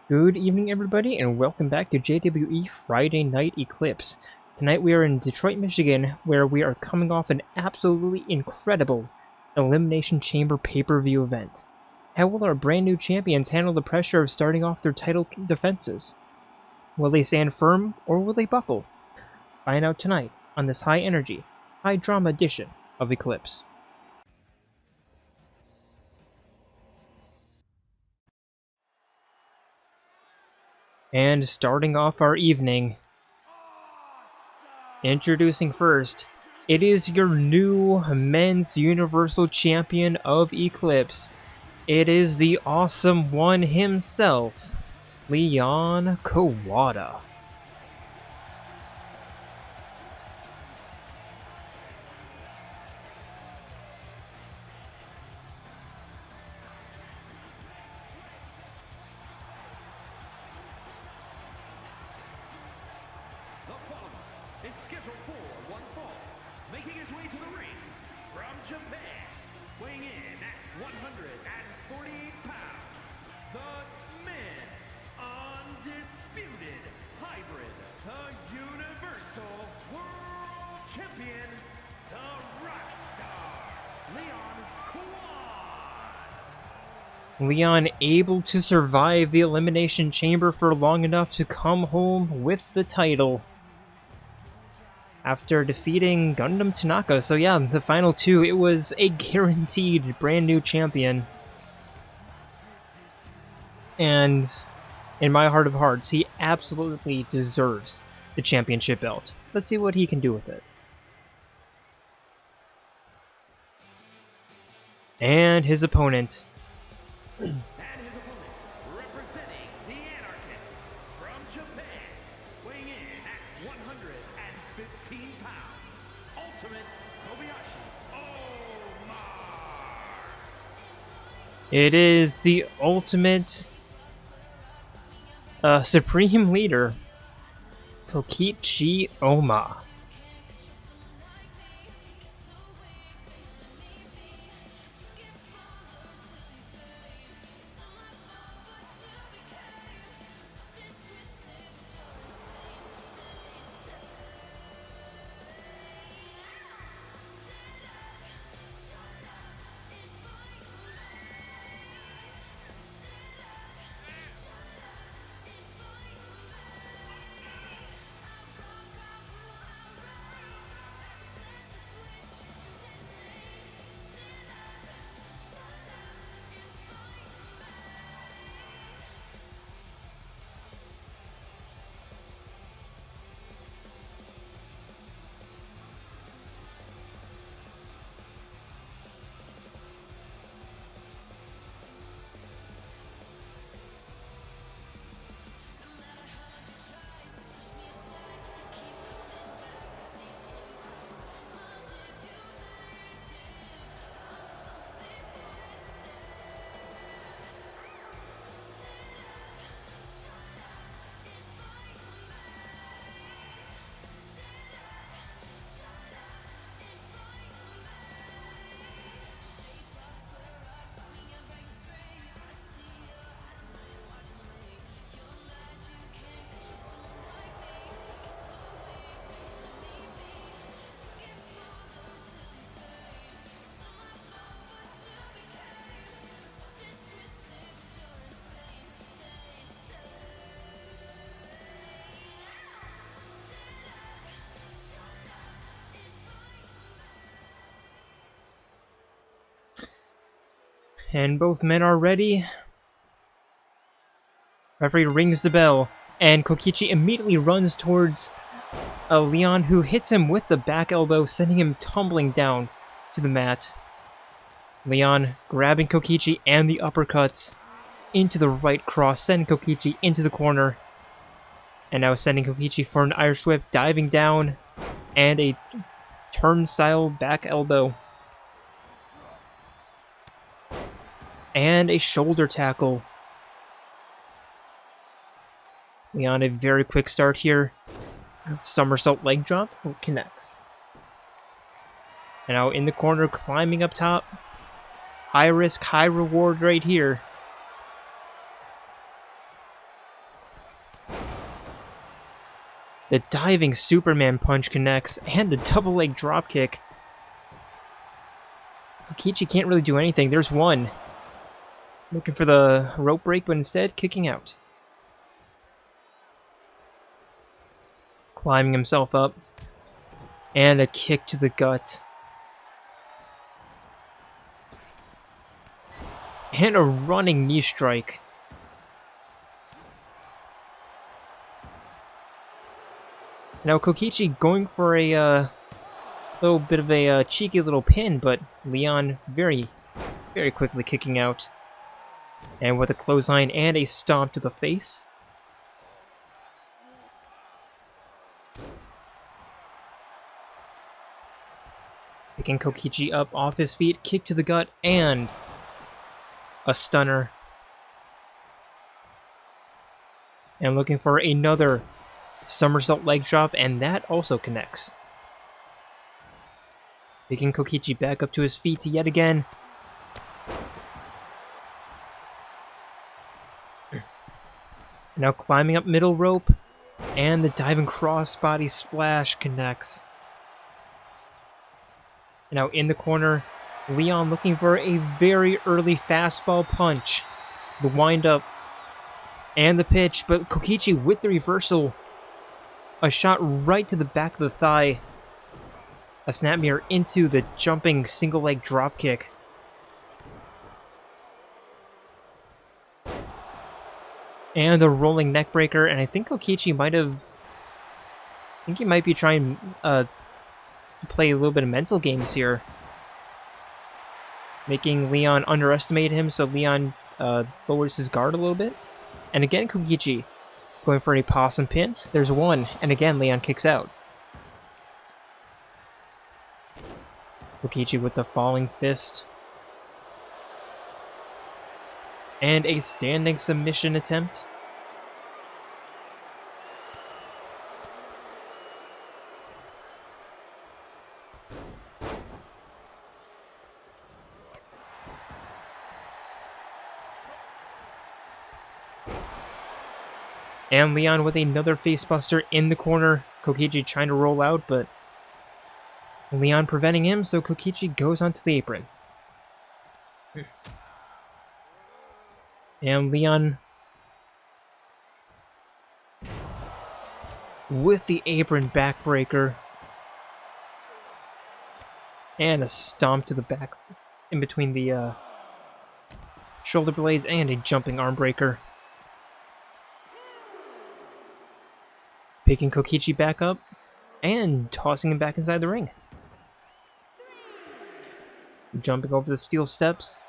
Good evening, everybody, and welcome back to JWE Friday Night Eclipse. Tonight we are in Detroit, Michigan, where we are coming off an absolutely incredible Elimination Chamber pay-per-view event. How will our brand new champions handle the pressure of starting off their title defenses? Will they stand firm, or will they buckle? Find out tonight on this high-energy, high-drama edition of Eclipse. And starting off our evening, introducing first, it is your new Men's Universal Champion of Eclipse. It is the awesome one himself, Leon Kuwata. Is scheduled for one fall, making his way to the ring from Junpei, weighing in at 148 pounds, the men's undisputed hybrid, the Universal World Champion, the Rockstar, Leon Kuwata. Leon able to survive the Elimination Chamber for long enough to come home with the title after defeating Gundam Tanaka. So yeah, the final two, it was a guaranteed brand new champion. And in my heart of hearts, he absolutely deserves the championship belt. Let's see what he can do with it. And his opponent. Representing the Anarchists from Japan, weighing in at 115 pounds, Ultimate Kobayashi Omar. It is the ultimate Supreme Leader, Kokichi Oma. And both men are ready. Referee rings the bell, and Kokichi immediately runs towards Leon, who hits him with the back elbow, sending him tumbling down to the mat. Leon grabbing Kokichi and the uppercuts into the right cross, sending Kokichi into the corner. And now sending Kokichi for an Irish whip, diving down, and a turnstile back elbow. And a shoulder tackle. Leon, a very quick start here. Somersault leg drop connects. And now in the corner, climbing up top. High risk, high reward right here. The diving Superman punch connects, and the double leg dropkick. Kokichi can't really do anything. There's one. Looking for the rope break, but instead kicking out. Climbing himself up. And a kick to the gut. And a running knee strike. Now Kokichi going for a little bit of a cheeky little pin, but Leon very, very quickly kicking out. And with a clothesline and a stomp to the face. Picking Kokichi up off his feet, kick to the gut, and a stunner. And looking for another somersault leg drop, and that also connects. Picking Kokichi back up to his feet yet again. Now climbing up middle rope, and the diving crossbody splash connects. Now in the corner, Leon looking for a very early fastball punch. The wind-up and the pitch, but Kokichi with the reversal. A shot right to the back of the thigh. A snap mirror into the jumping single leg dropkick. And the rolling neck breaker, and I think Kokichi might have... I think he might be trying to play a little bit of mental games here. Making Leon underestimate him, so Leon lowers his guard a little bit. And again, Kokichi going for a possum pin. There's one, and again, Leon kicks out. Kokichi with the falling fist. And a standing submission attempt. And Leon with another facebuster in the corner. Kokichi trying to roll out, but Leon preventing him, so Kokichi goes onto the apron. And Leon with the apron backbreaker. And a stomp to the back in between the shoulder blades and a jumping arm breaker. Picking Kokichi back up and tossing him back inside the ring. Jumping over the steel steps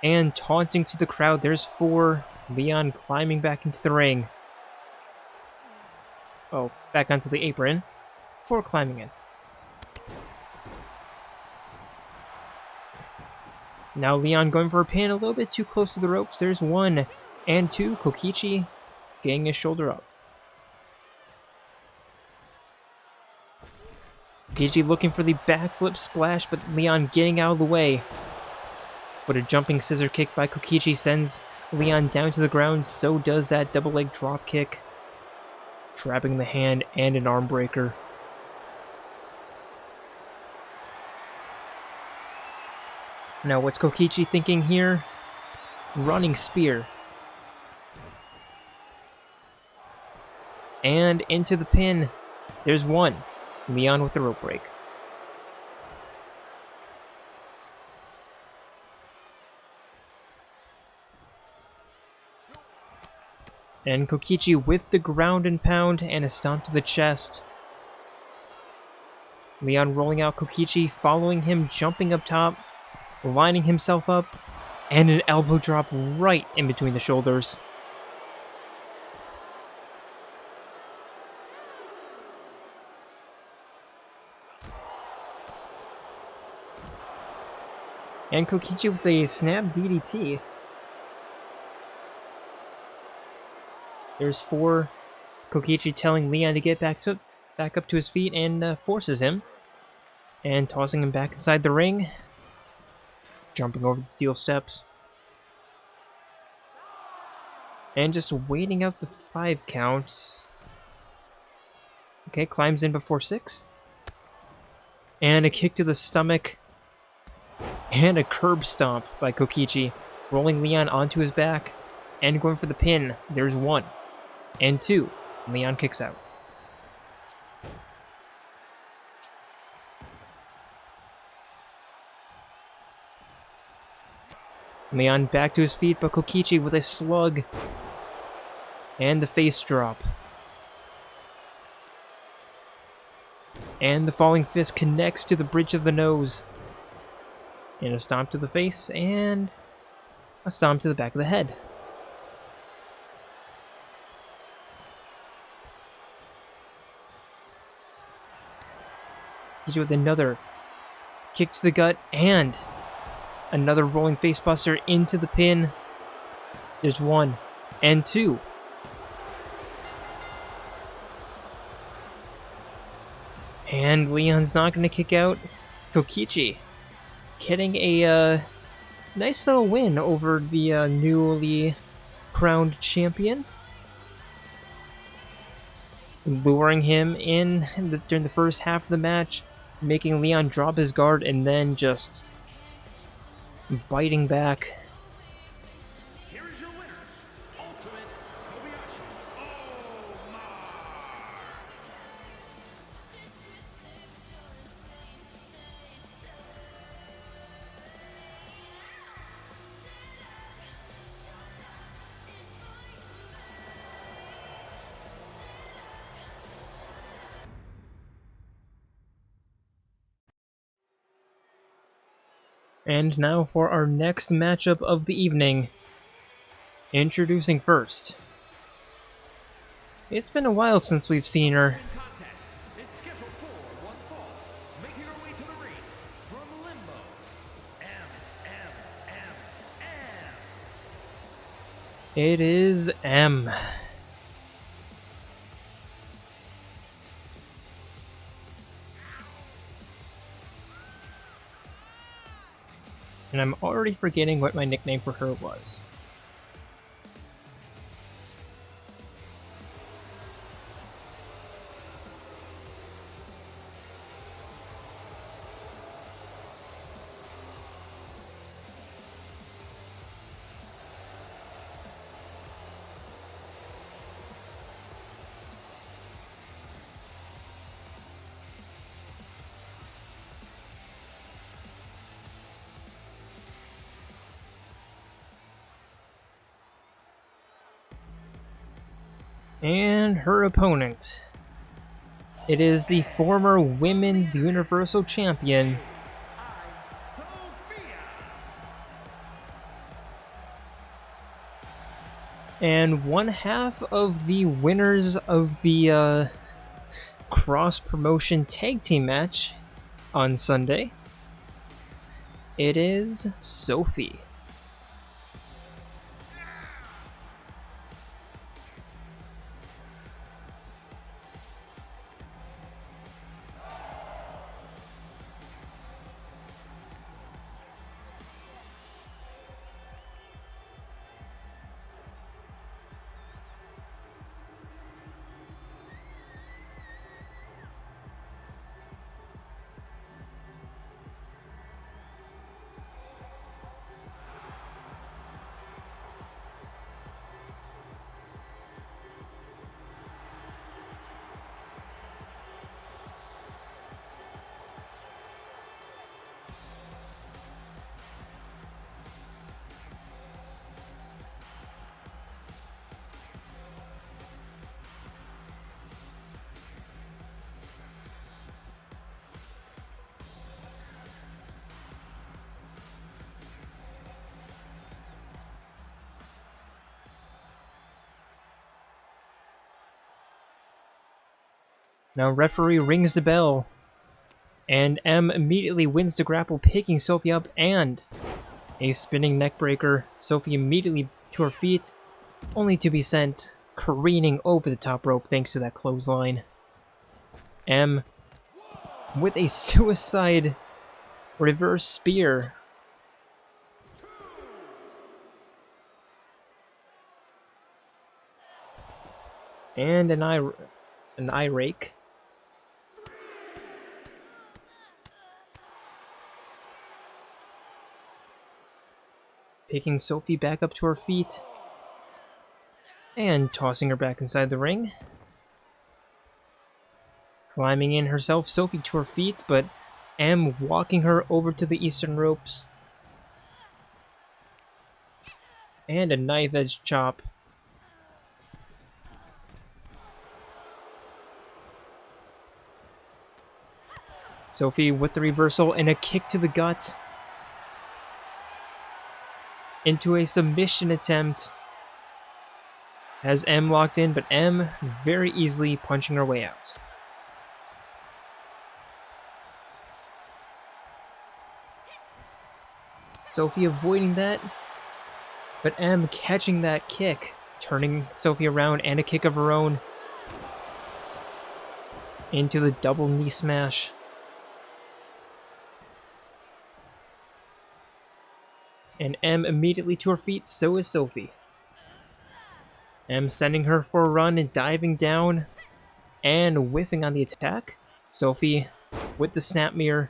and taunting to the crowd. There's 4. Leon climbing back into the ring. Oh, back onto the apron. 4 climbing in. Now Leon going for a pin a little bit too close to the ropes. There's 1 and 2. Kokichi getting his shoulder up. Kokichi looking for the backflip splash, but Leon getting out of the way. But a jumping scissor kick by Kokichi sends Leon down to the ground. So does that double leg drop kick. Trapping the hand and an arm breaker. Now what's Kokichi thinking here? Running spear. And into the pin. There's 1. Leon with the rope break. And Kokichi with the ground and pound and a stomp to the chest. Leon rolling out Kokichi, following him, jumping up top, lining himself up, and an elbow drop right in between the shoulders. And Kokichi with a snap DDT. There's 4. Kokichi telling Leon to get back up to his feet and forces him. And tossing him back inside the ring. Jumping over the steel steps. And just waiting out the 5 counts. Okay, climbs in before 6. And a kick to the stomach. And a curb stomp by Kokichi, rolling Leon onto his back and going for the pin. There's 1 and 2. Leon kicks out. Leon back to his feet, but Kokichi with a slug and the face drop. And the falling fist connects to the bridge of the nose. And a stomp to the face, and a stomp to the back of the head. Kokichi with another kick to the gut, and another rolling facebuster into the pin. There's 1 and 2. And Leon's not going to kick out. Kokichi getting a nice little win over the newly crowned champion. Luring him in during the first half of the match, making Leon drop his guard, and then just biting back. Here is your winner, Ultimate Kobayashi. Oh my! And now for our next matchup of the evening. Introducing first. It's been a while since we've seen her. Contest is scheduled for 1 fall. Making her way to the ring from Limbo, MMMMM. It is M. And I'm already forgetting what my nickname for her was. And her opponent. It is the former Women's Universal Champion, Sophia. and one half of the winners of the cross-promotion tag team match on Sunday. It is Sophie. Now referee rings the bell, and M immediately wins the grapple, picking Sophie up, and a spinning neckbreaker. Sophie immediately to her feet, only to be sent careening over the top rope thanks to that clothesline. M with a suicide reverse spear. And an eye rake. picking Sophie back up to her feet and tossing her back inside the ring. Climbing in herself, Sophie to her feet, but M walking her over to the eastern ropes. And a knife edge chop. Sophie with the reversal and a kick to the gut. Into a submission attempt. Has M locked in, but M very easily punching her way out. Sophie avoiding that, but M catching that kick, turning Sophie around and a kick of her own into the double knee smash. And M immediately to her feet, so is Sophie. M sending her for a run and diving down and whiffing on the attack. Sophie with the snap mirror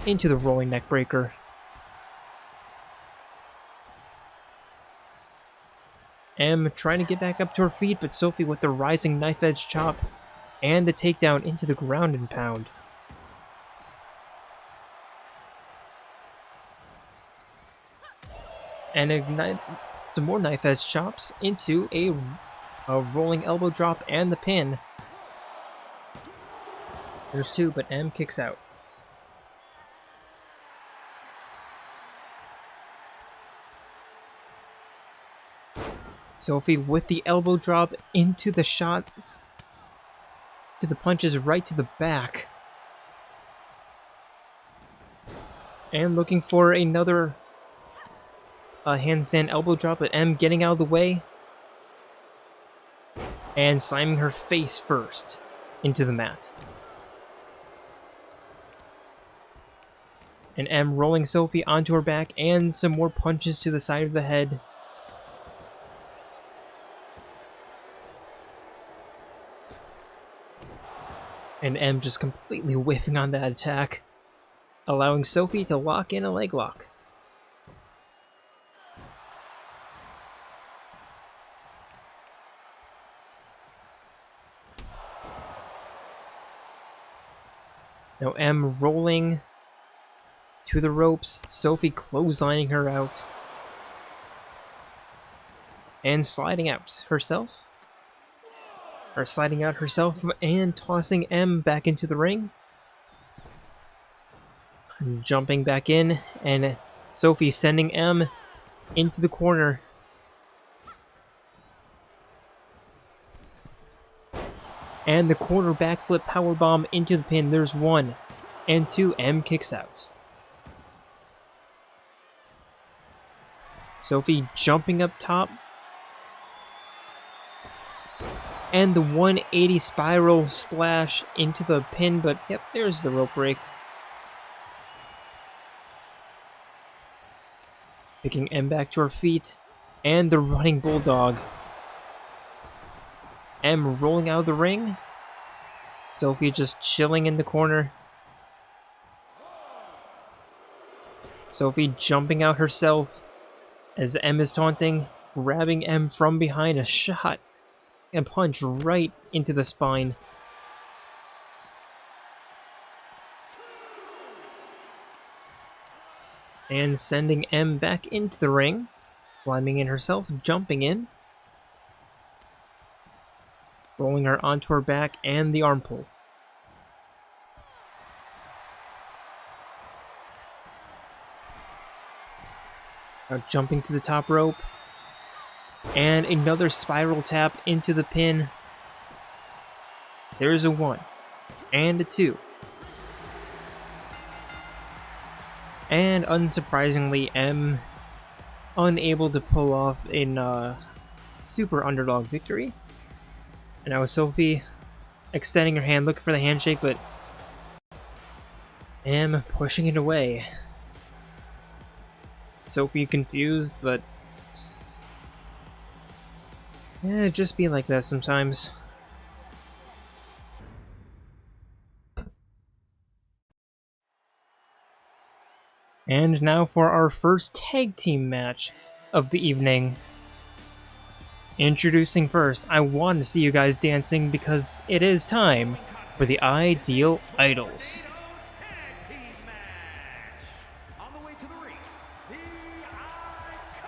into the rolling neck breaker. M trying to get back up to her feet, but Sophie with the rising knife edge chop and the takedown into the ground and pound. And some more knife edge chops into a rolling elbow drop and the pin. There's two, but M kicks out. Sophie with the elbow drop into the shots, to the punches right to the back. And looking for another handstand elbow drop, but M getting out of the way. And slamming her face first into the mat. And M rolling Sophie onto her back and some more punches to the side of the head. And M just completely whiffing on that attack, allowing Sophie to lock in a leg lock. Now M rolling to the ropes, Sophie clotheslining her out. And sliding out herself. Or sliding out herself and tossing M back into the ring. Jumping back in, and Sophie sending M into the corner. And the corner backflip powerbomb into the pin. There's one. And two. M kicks out. Sophie jumping up top. And the 180 spiral splash into the pin, but yep, there's the rope break. Picking M back to her feet. And the running bulldog. M rolling out of the ring. Sophie just chilling in the corner. Sophie jumping out herself as M is taunting, grabbing M from behind, a shot and punch right into the spine. And sending M back into the ring, climbing in herself, jumping in. Rolling her onto her back and the arm pull. Now jumping to the top rope. And another spiral tap into the pin. There's a 1. And a 2. And unsurprisingly, M unable to pull off a super underdog victory. And now Sophie extending her hand, looking for the handshake, but M pushing it away. Sophie confused, but yeah, it just be like that sometimes. And now for our first tag team match of the evening. Introducing first, I want to see you guys dancing because it is time for the Ideal Idols. Tag team match. On the way to the ring, the Iconics.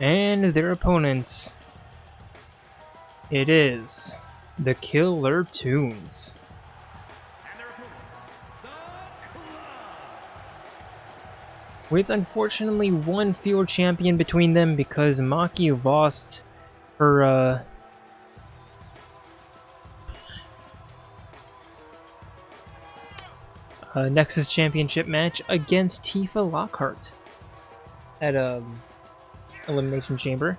And their opponents. It is the Killer Tunes. And their opponents, the Club. With unfortunately one fewer champion between them because Maki lost her Nexus Championship match against Tifa Lockhart at Elimination Chamber.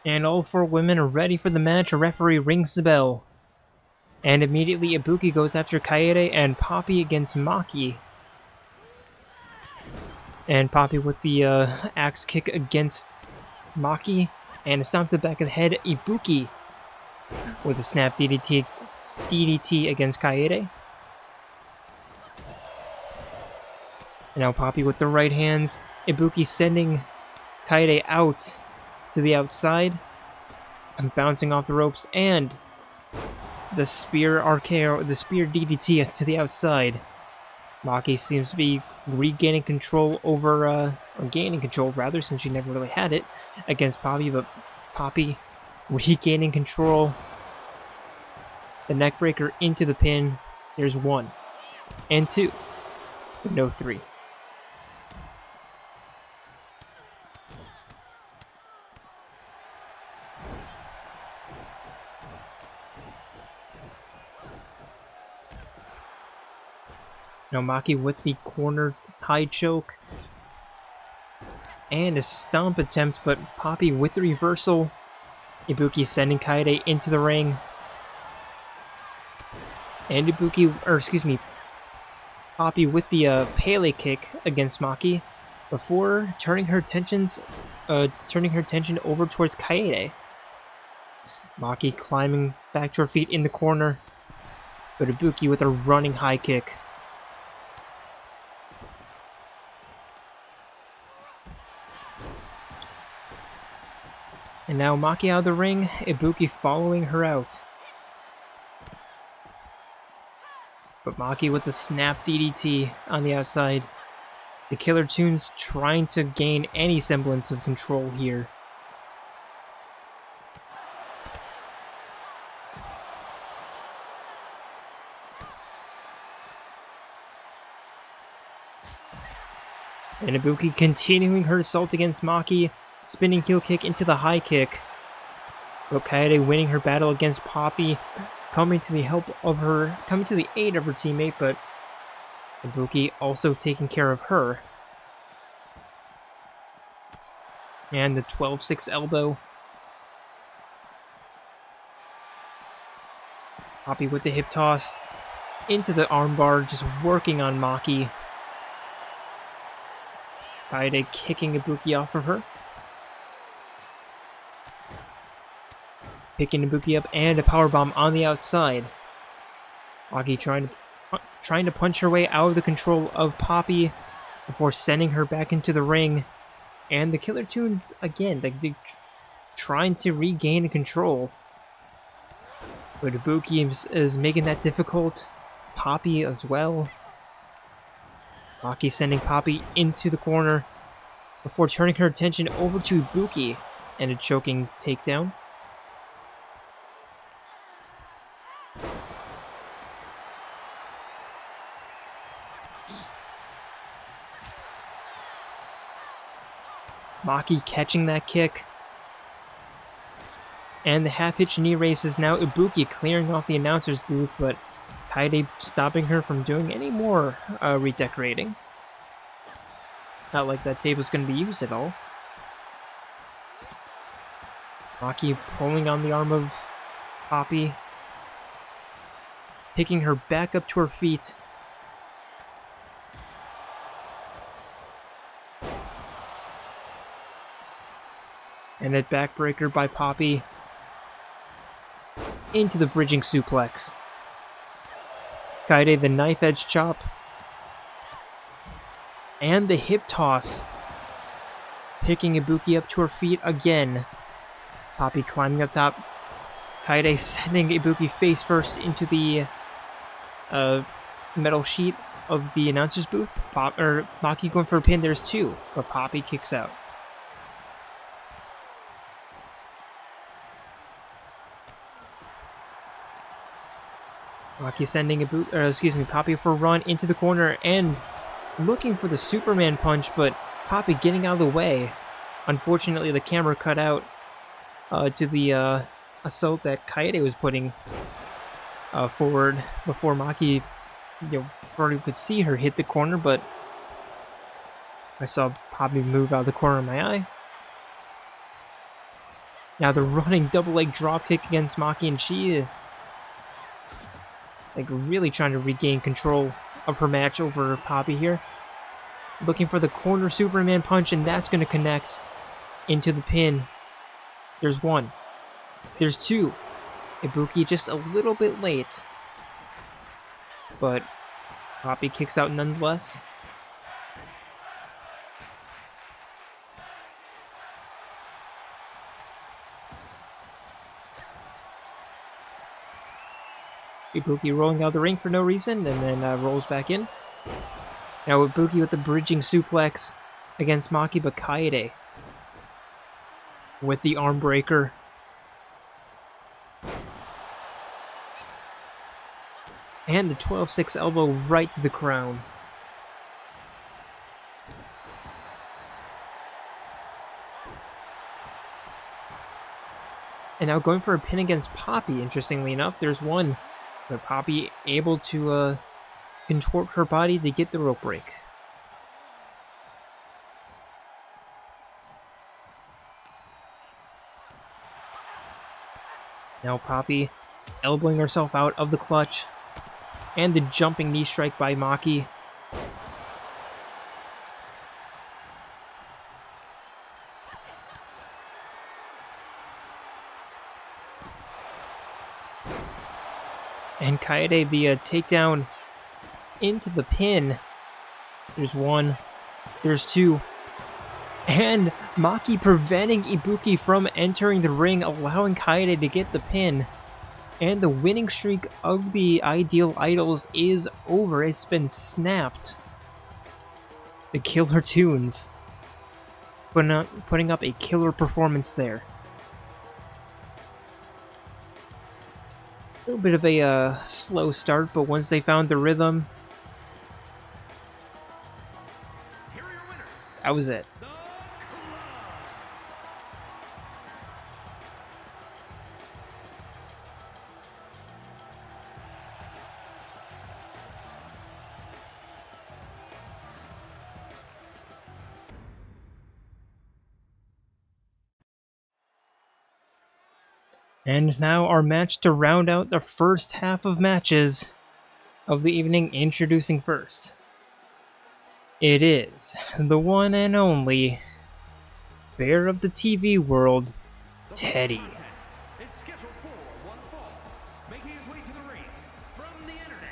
And all four women are ready for the match. A referee rings the bell. And immediately Ibuki goes after Kaede and Poppy against Maki. And Poppy with the axe kick against Maki. And a stomp to the back of the head. Ibuki with a snap DDT against Kaede. And now Poppy with the right hands. Ibuki sending Kaede out to the outside. And bouncing off the ropes. And the spear RKO, the spear DDT to the outside. Maki seems to be regaining control over, or gaining control rather, since she never really had it, against Poppy, but Poppy regaining control. The neckbreaker into the pin. There's 1 and 2, but no 3. Now Maki with the corner high choke. And a stomp attempt, but Poppy with the reversal. Ibuki sending Kaede into the ring. And Poppy with the Pele kick against Maki before turning her attention over towards Kaede. Maki climbing back to her feet in the corner, but Ibuki with a running high kick. And now Maki out of the ring, Ibuki following her out. But Maki with the snap DDT on the outside. The Killer Tunes trying to gain any semblance of control here. And Ibuki continuing her assault against Maki. Spinning heel kick into the high kick. But Kaede winning her battle against Poppy, coming to the aid of her teammate, but Ibuki also taking care of her. And the 12-6 elbow. Poppy with the hip toss into the armbar, just working on Maki. Kaede kicking Ibuki off of her. Picking Ibuki up and a powerbomb on the outside. Maki trying to punch her way out of the control of Poppy before sending her back into the ring. And the Killer Tunes, again, trying to regain control. But Ibuki is making that difficult. Poppy as well. Maki sending Poppy into the corner before turning her attention over to Ibuki and a choking takedown. Maki catching that kick. And the half-hitch knee raise is now Ibuki clearing off the announcer's booth, but Kaede stopping her from doing any more redecorating. Not like that tape was going to be used at all. Maki pulling on the arm of Poppy. Picking her back up to her feet. And that backbreaker by Poppy into the bridging suplex. Kaede the knife edge chop. And the hip toss. Picking Ibuki up to her feet again. Poppy climbing up top. Kaede sending Ibuki face first into the metal sheet of the announcer's booth. Maki going for a pin. There's two, but Poppy kicks out. Maki sending Poppy for a run into the corner and looking for the Superman punch, but Poppy getting out of the way. Unfortunately, the camera cut out to the assault that Kaede was putting forward before Maki, already could see her hit the corner, but I saw Poppy move out of the corner of my eye. Now the running double leg drop kick against Maki, and she really trying to regain control of her match over Poppy here. Looking for the corner Superman punch, and that's going to connect into the pin. There's one. There's two. Ibuki just a little bit late. But Poppy kicks out nonetheless. Ibuki rolling out of the ring for no reason, and then rolls back in. Now Ibuki with the bridging suplex against Maki, but Kaede with the arm breaker. And the 12-6 elbow right to the crown. And now going for a pin against Poppy, interestingly enough. There's one, but Poppy able to contort her body to get the rope break. Now Poppy elbowing herself out of the clutch. And the jumping knee strike by Maki. And Kaede the takedown into the pin. There's one. There's two. And Maki preventing Ibuki from entering the ring, allowing Kaede to get the pin. And the winning streak of the Ideal Idols is over. It's been snapped. The Killer Tunes putting up a killer performance there. A little bit of a slow start, but once they found the rhythm, that was it. And now our match to round out the first half of matches of the evening. Introducing first, it is the one and only Bear of the TV world, Teddie. It's scheduled for one fall. Making his way to the ring from the internet.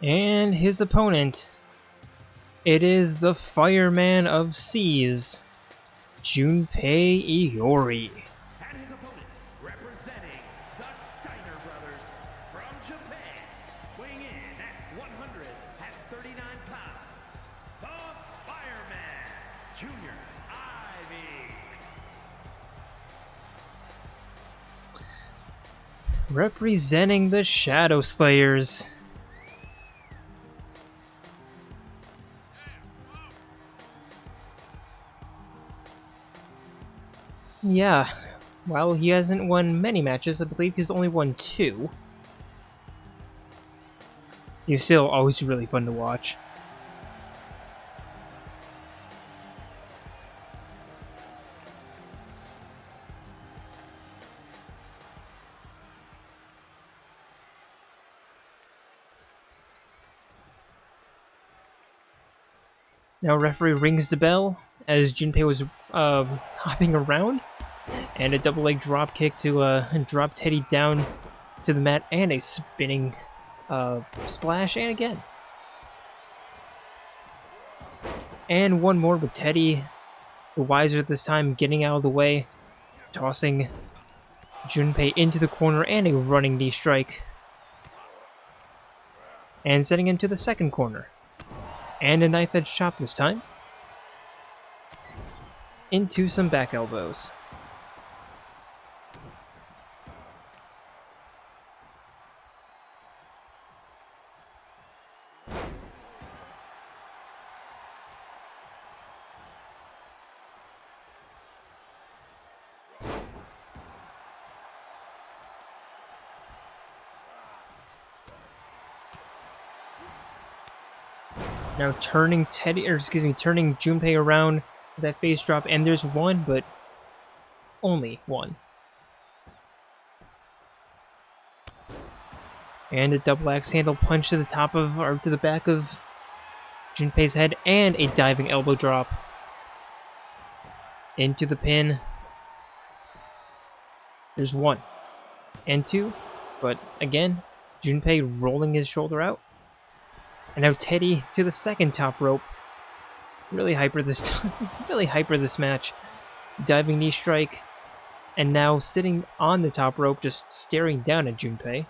And his opponent, it is the Fireman of Seas, Junpei Iori. And his opponent, representing the Steiner brothers from Japan, weighing in at 139 pounds, the Fireman, Junior Ivy. Representing the Shadow Slayers. Yeah, while he hasn't won many matches, I believe he's only won 2. He's still always really fun to watch. Now referee rings the bell as Junpei was hopping around, and a double leg drop kick to drop Teddie down to the mat, and a spinning splash, and again. And one more with Teddie, the wiser this time, getting out of the way, tossing Junpei into the corner, and a running knee strike. And sending him to the second corner. And a knife edge chop this time. Into some back elbows. Now turning turning Junpei around with that face drop, and there's one, but only one. And a double axe handle punch to the top of, or to the back of Junpei's head, and a diving elbow drop into the pin. There's one and two, but again, Junpei rolling his shoulder out. And now Teddie to the second top rope. Really hyper this time. Really hyper this match. Diving knee strike. And now sitting on the top rope, just staring down at Junpei.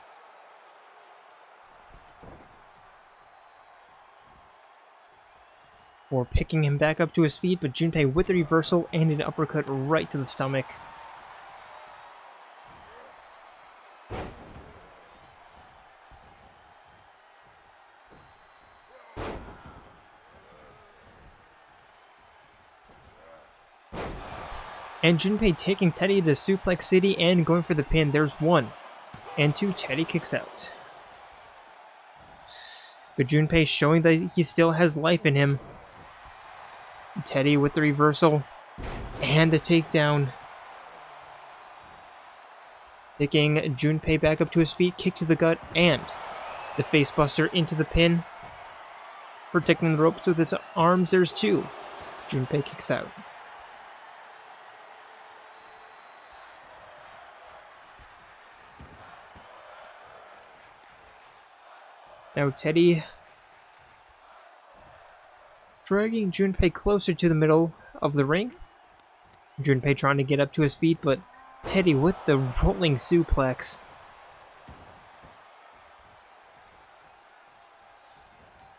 Or picking him back up to his feet, but Junpei with a reversal and an uppercut right to the stomach. And Junpei taking Teddie to Suplex City and going for the pin. There's one. And two, Teddie kicks out. But Junpei showing that he still has life in him. Teddie with the reversal. And the takedown. Picking Junpei back up to his feet, kick to the gut, and the facebuster into the pin. Protecting the ropes with his arms, there's two. Junpei kicks out. Now Teddie dragging Junpei closer to the middle of the ring. Junpei trying to get up to his feet, but Teddie with the rolling suplex.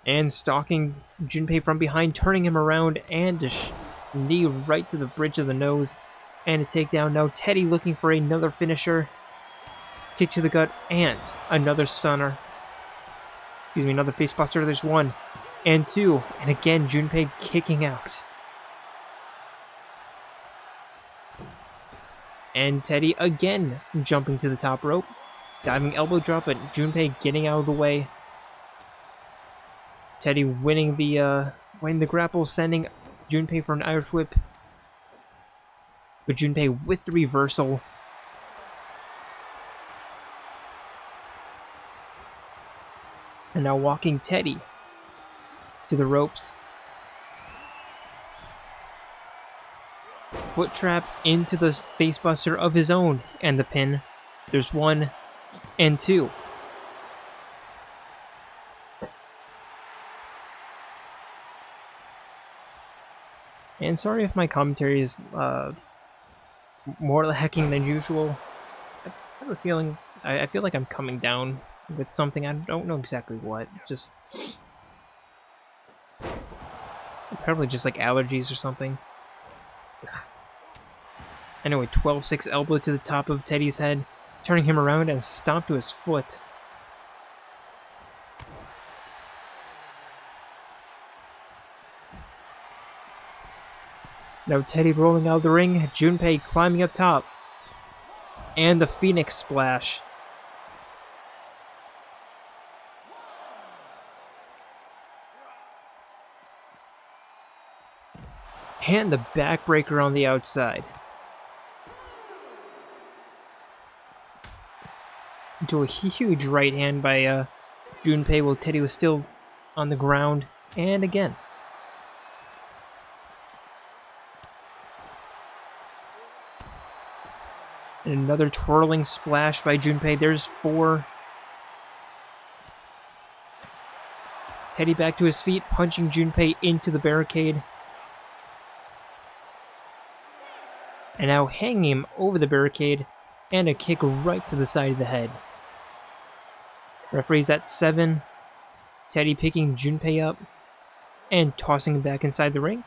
And stalking Junpei from behind, turning him around, and a knee right to the bridge of the nose. And a takedown. Now Teddie looking for another finisher. Kick to the gut, and another stunner. Excuse me, another facebuster. There's one and two. And again, Junpei kicking out. And Teddie again jumping to the top rope. Diving elbow drop, but Junpei getting out of the way. Teddie winning the grapple, sending Junpei for an Irish whip. But Junpei with the reversal. And now walking Teddie to the ropes. Foot trap into the facebuster of his own, and the pin. There's one and two. And sorry if my commentary is more hacking than usual. I have a feeling, I feel like I'm coming down with something. I don't know exactly what. Just probably just like allergies or something. Anyway, 12-6 elbow to the top of Teddie's head, turning him around and stomp to his foot. Now Teddie rolling out of the ring, Junpei climbing up top. And the Phoenix Splash. And the backbreaker on the outside. Into a huge right hand by Junpei while Teddie was still on the ground. And again. And another twirling splash by Junpei. There's 4. Teddie back to his feet, punching Junpei into the barricade. And now hanging him over the barricade, and a kick right to the side of the head. Referee's at 7. Teddie picking Junpei up and tossing him back inside the ring,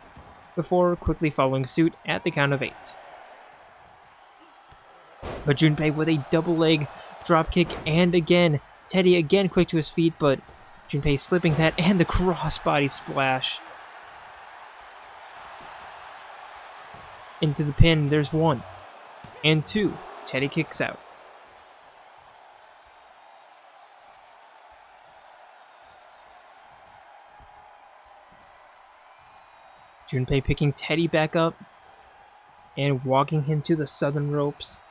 before quickly following suit at the count of 8. But Junpei with a double leg drop kick, and again, Teddie again quick to his feet, but Junpei slipping that, and the crossbody splash. Into the pin, there's 1. And 2, Teddie kicks out. Junpei picking Teddie back up, and walking him to the southern ropes.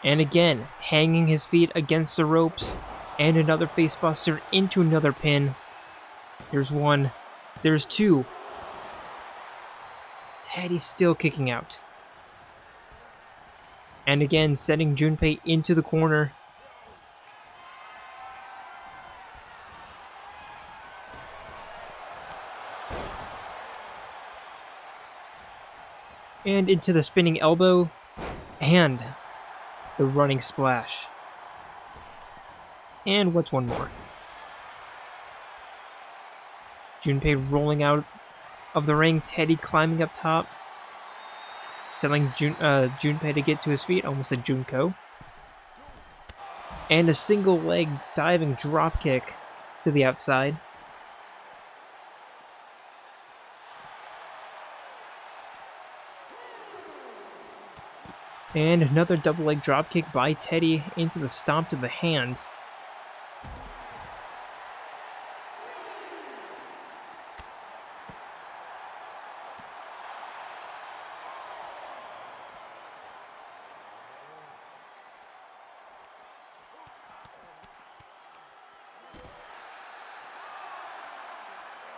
And again, hanging his feet against the ropes, and another facebuster into another pin. There's 1, there's 2. Teddie still kicking out. And again, sending Junpei into the corner. And into the spinning elbow, and the running splash. And what's 1 more? Junpei rolling out of the ring, Teddie climbing up top, telling Junpei to get to his feet, almost a Junko. And a single leg diving drop kick to the outside. And another double leg drop kick by Teddie into the stomp to the hand.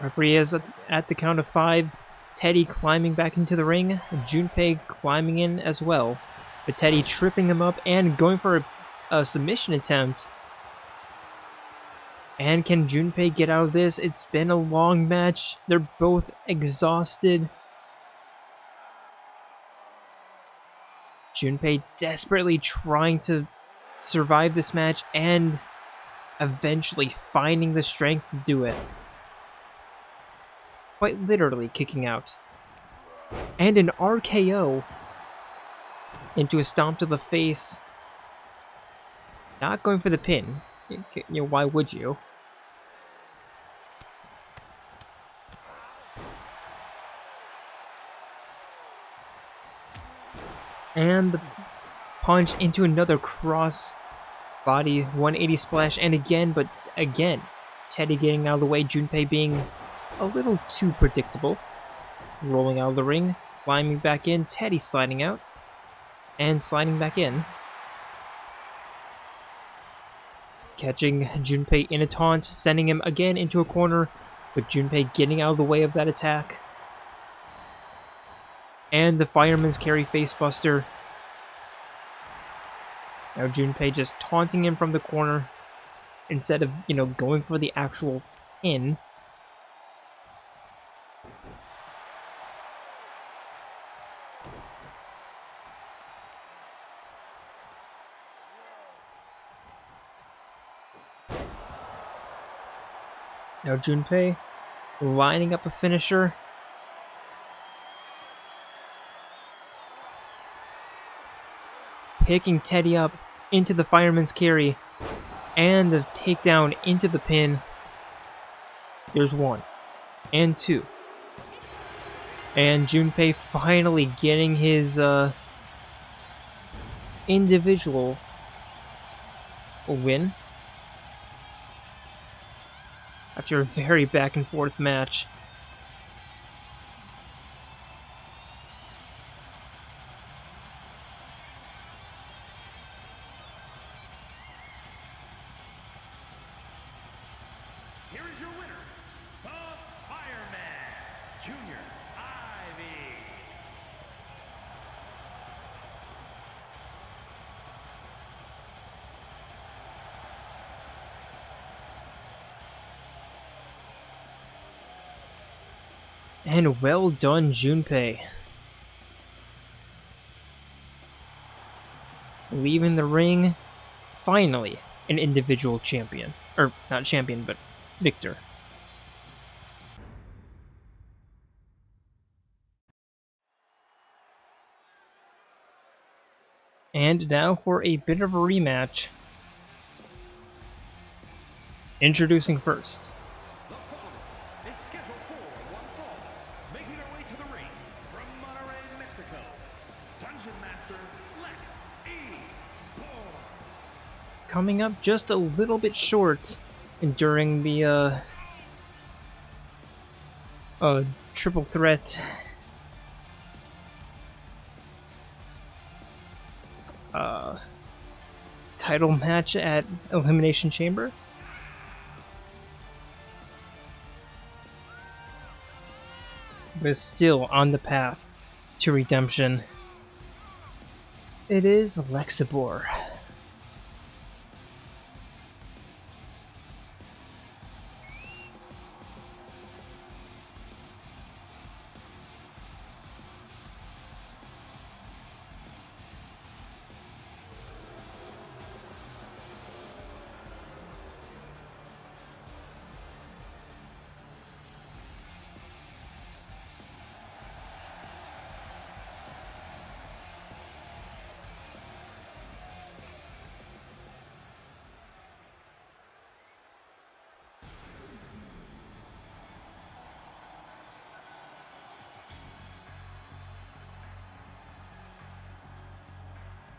Referee is at the count of 5. Teddie climbing back into the ring. Junpei climbing in as well. But Teddie tripping him up and going for a submission attempt. And can Junpei get out of this? It's been a long match. They're both exhausted. Junpei desperately trying to survive this match and eventually finding the strength to do it. Quite literally kicking out. And an RKO into a stomp to the face. Not going for the pin. You know, why would you? And the punch into another cross body 180 splash, and again, but again, Teddie getting out of the way, Junpei being a little too predictable. Rolling out of the ring, climbing back in, Teddie sliding out, and sliding back in. Catching Junpei in a taunt, sending him again into a corner, but Junpei getting out of the way of that attack. And the fireman's carry facebuster. Now Junpei just taunting him from the corner instead of, going for the actual pin. Now Junpei lining up a finisher. Picking Teddie up into the fireman's carry. And the takedown into the pin. There's 1. And 2. And Junpei finally getting his individual win. After a very back and forth match. Here is your winner, the Fireman, Junior Ivy. And well done, Junpei. Leaving the ring, finally, an individual champion. Or, not champion, but victor. And now for a bit of a rematch. Introducing first, The Popola is scheduled for one fall, making her way to the ring from Monterrey, Mexico, Dungeon Master Lexibor. coming up just a little bit short during the triple threat title match at Elimination Chamber. But is still on the path to redemption. It is Lexibor.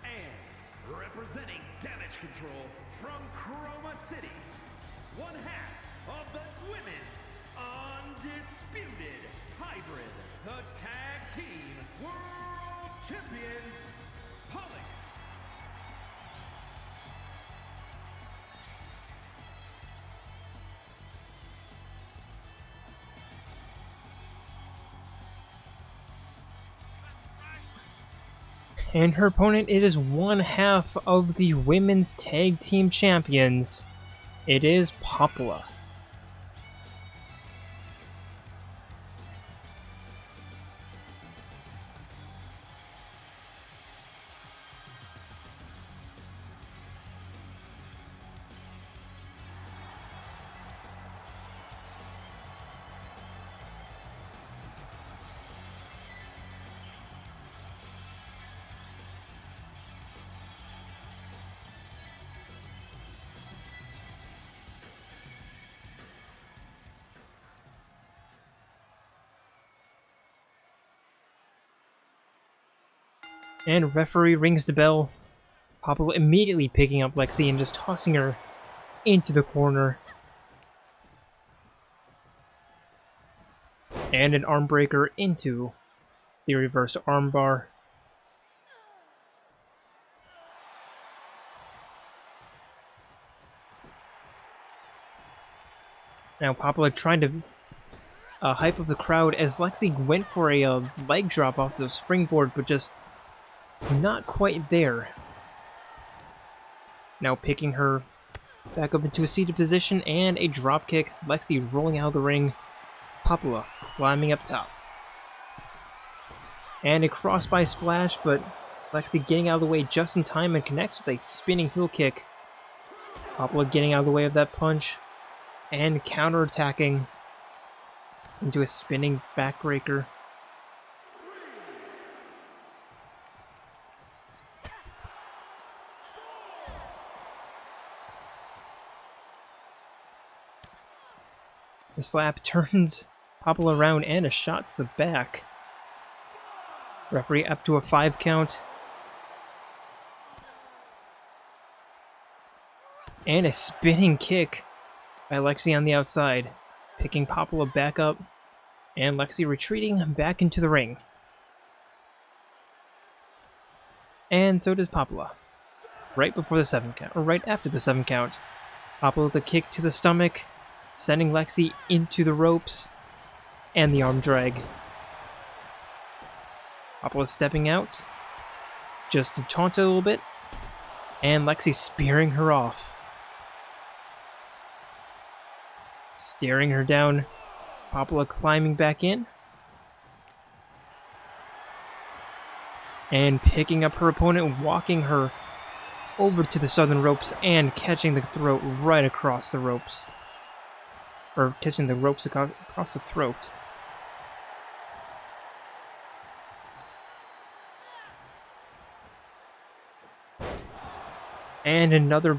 And representing Damage Control from Chroma City, one half of the Women's Undisputed Hybrid, the Tag Team World Champions, Pollux. And her opponent, it is one half of the Women's Tag Team Champions. It is Popola. And referee rings the bell. Popola immediately picking up Lexi and just tossing her into the corner. And an arm breaker into the reverse armbar. Now Popola trying to hype up the crowd as Lexi went for a leg drop off the springboard, but just not quite there. Now picking her back up into a seated position and a drop kick. Lexi rolling out of the ring. Popola climbing up top. And a cross-by splash, but Lexi getting out of the way just in time and connects with a spinning heel kick. Popola getting out of the way of that punch. and counterattacking into a spinning backbreaker. The slap turns Popola around and a shot to the back. Referee up to a 5 count. And a spinning kick by Lexi on the outside, picking Popola back up, and Lexi retreating back into the ring. And so does Popola. Right before the 7 count, or right after the 7 count. Popola with a kick to the stomach, sending Lexi into the ropes, and the arm drag. Popola stepping out, just to taunt a little bit, and Lexi spearing her off. Staring her down, Popola climbing back in, and picking up her opponent, walking her over to the southern ropes, and catching the throat right across the ropes. Or catching the ropes across the throat. And another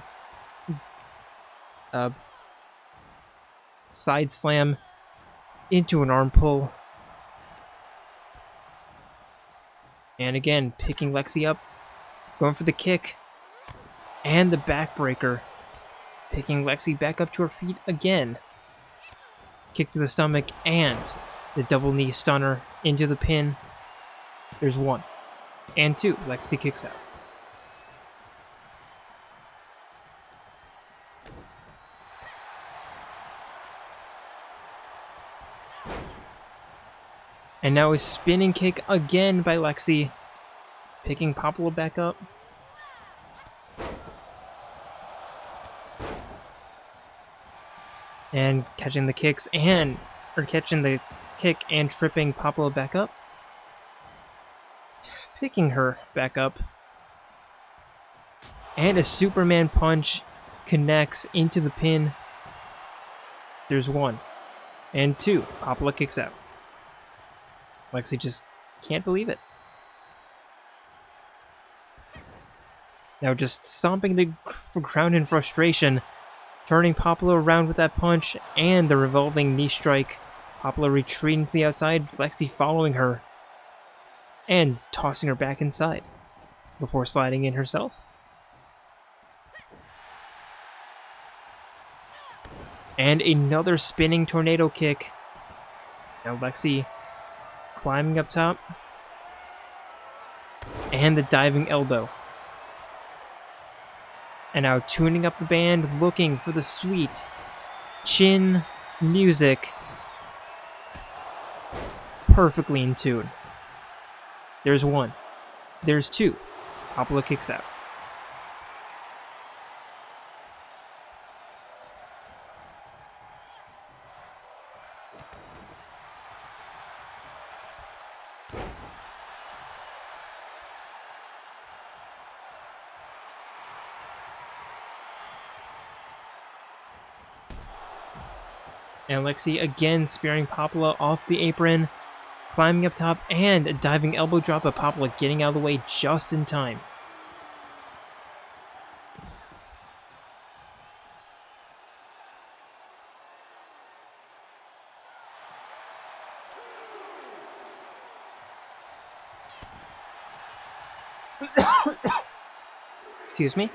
side slam into an arm pull. And again, picking Lexi up, going for the kick, and the backbreaker. Picking Lexi back up to her feet again. Kick to the stomach, and the double knee stunner into the pin. There's 1. And 2, Lexi kicks out. And now a spinning kick again by Lexi, picking Popola back up. And catching the kick and tripping Popola back up. Picking her back up. And a Superman punch connects into the pin. There's 1. And 2, Popola kicks out. Lexi just can't believe it. Now just stomping the ground in frustration, turning Popola around with that punch and the revolving knee strike. Popola retreating to the outside, Lexi following her and tossing her back inside before sliding in herself. And another spinning tornado kick. Now Lexi climbing up top. And the diving elbow. And now tuning up the band, looking for the sweet chin music. Perfectly in tune. There's 1. There's 2. Popola kicks out. And Lexi again spearing Popola off the apron, climbing up top, and a diving elbow drop of Popola getting out of the way just in time. Excuse me.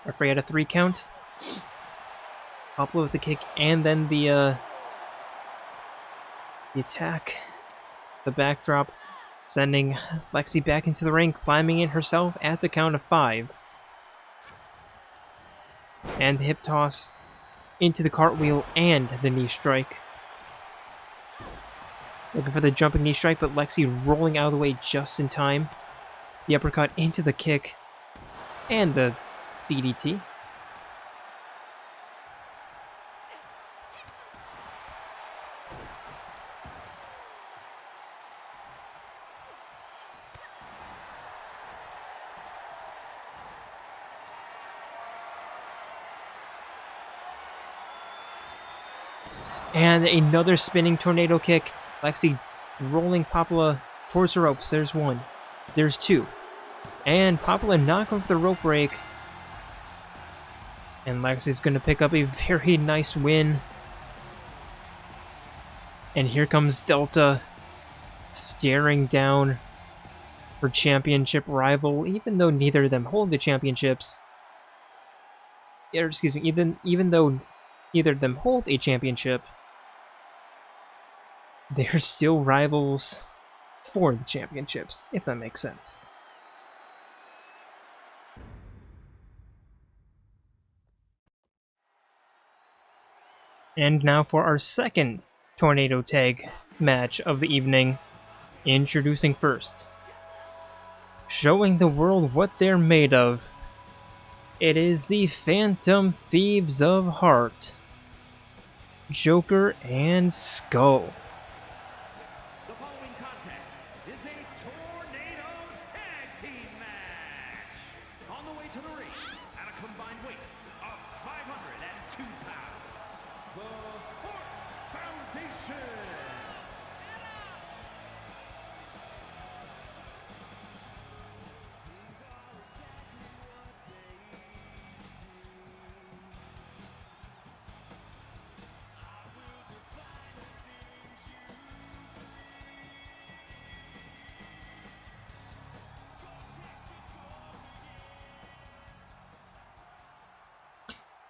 Referee had a 3 count. Popola with the kick, and then the attack, the backdrop, sending Lexi back into the ring, climbing in herself at the count of 5. And the hip toss into the cartwheel and the knee strike. Looking for the jumping knee strike, but Lexi rolling out of the way just in time. The uppercut into the kick, and the DDT. And another spinning tornado kick. Lexi rolling Popola towards the ropes. There's one. There's two. And Popola not going for the rope break. And Lexi's going to pick up a very nice win. And here comes Delta staring down her championship rival, even though neither of them hold the championships. Or, excuse me, even though neither of them hold a championship, they're still rivals for the championships, if that makes sense. And now for our second Tornado Tag match of the evening. Introducing first, showing the world what they're made of, it is the Phantom Thieves of Heart, Joker and Skull. The following contest is a Tornado Tag Team match. On the way to the ring, at a combined weight of 502 pounds, the Heart Foundation.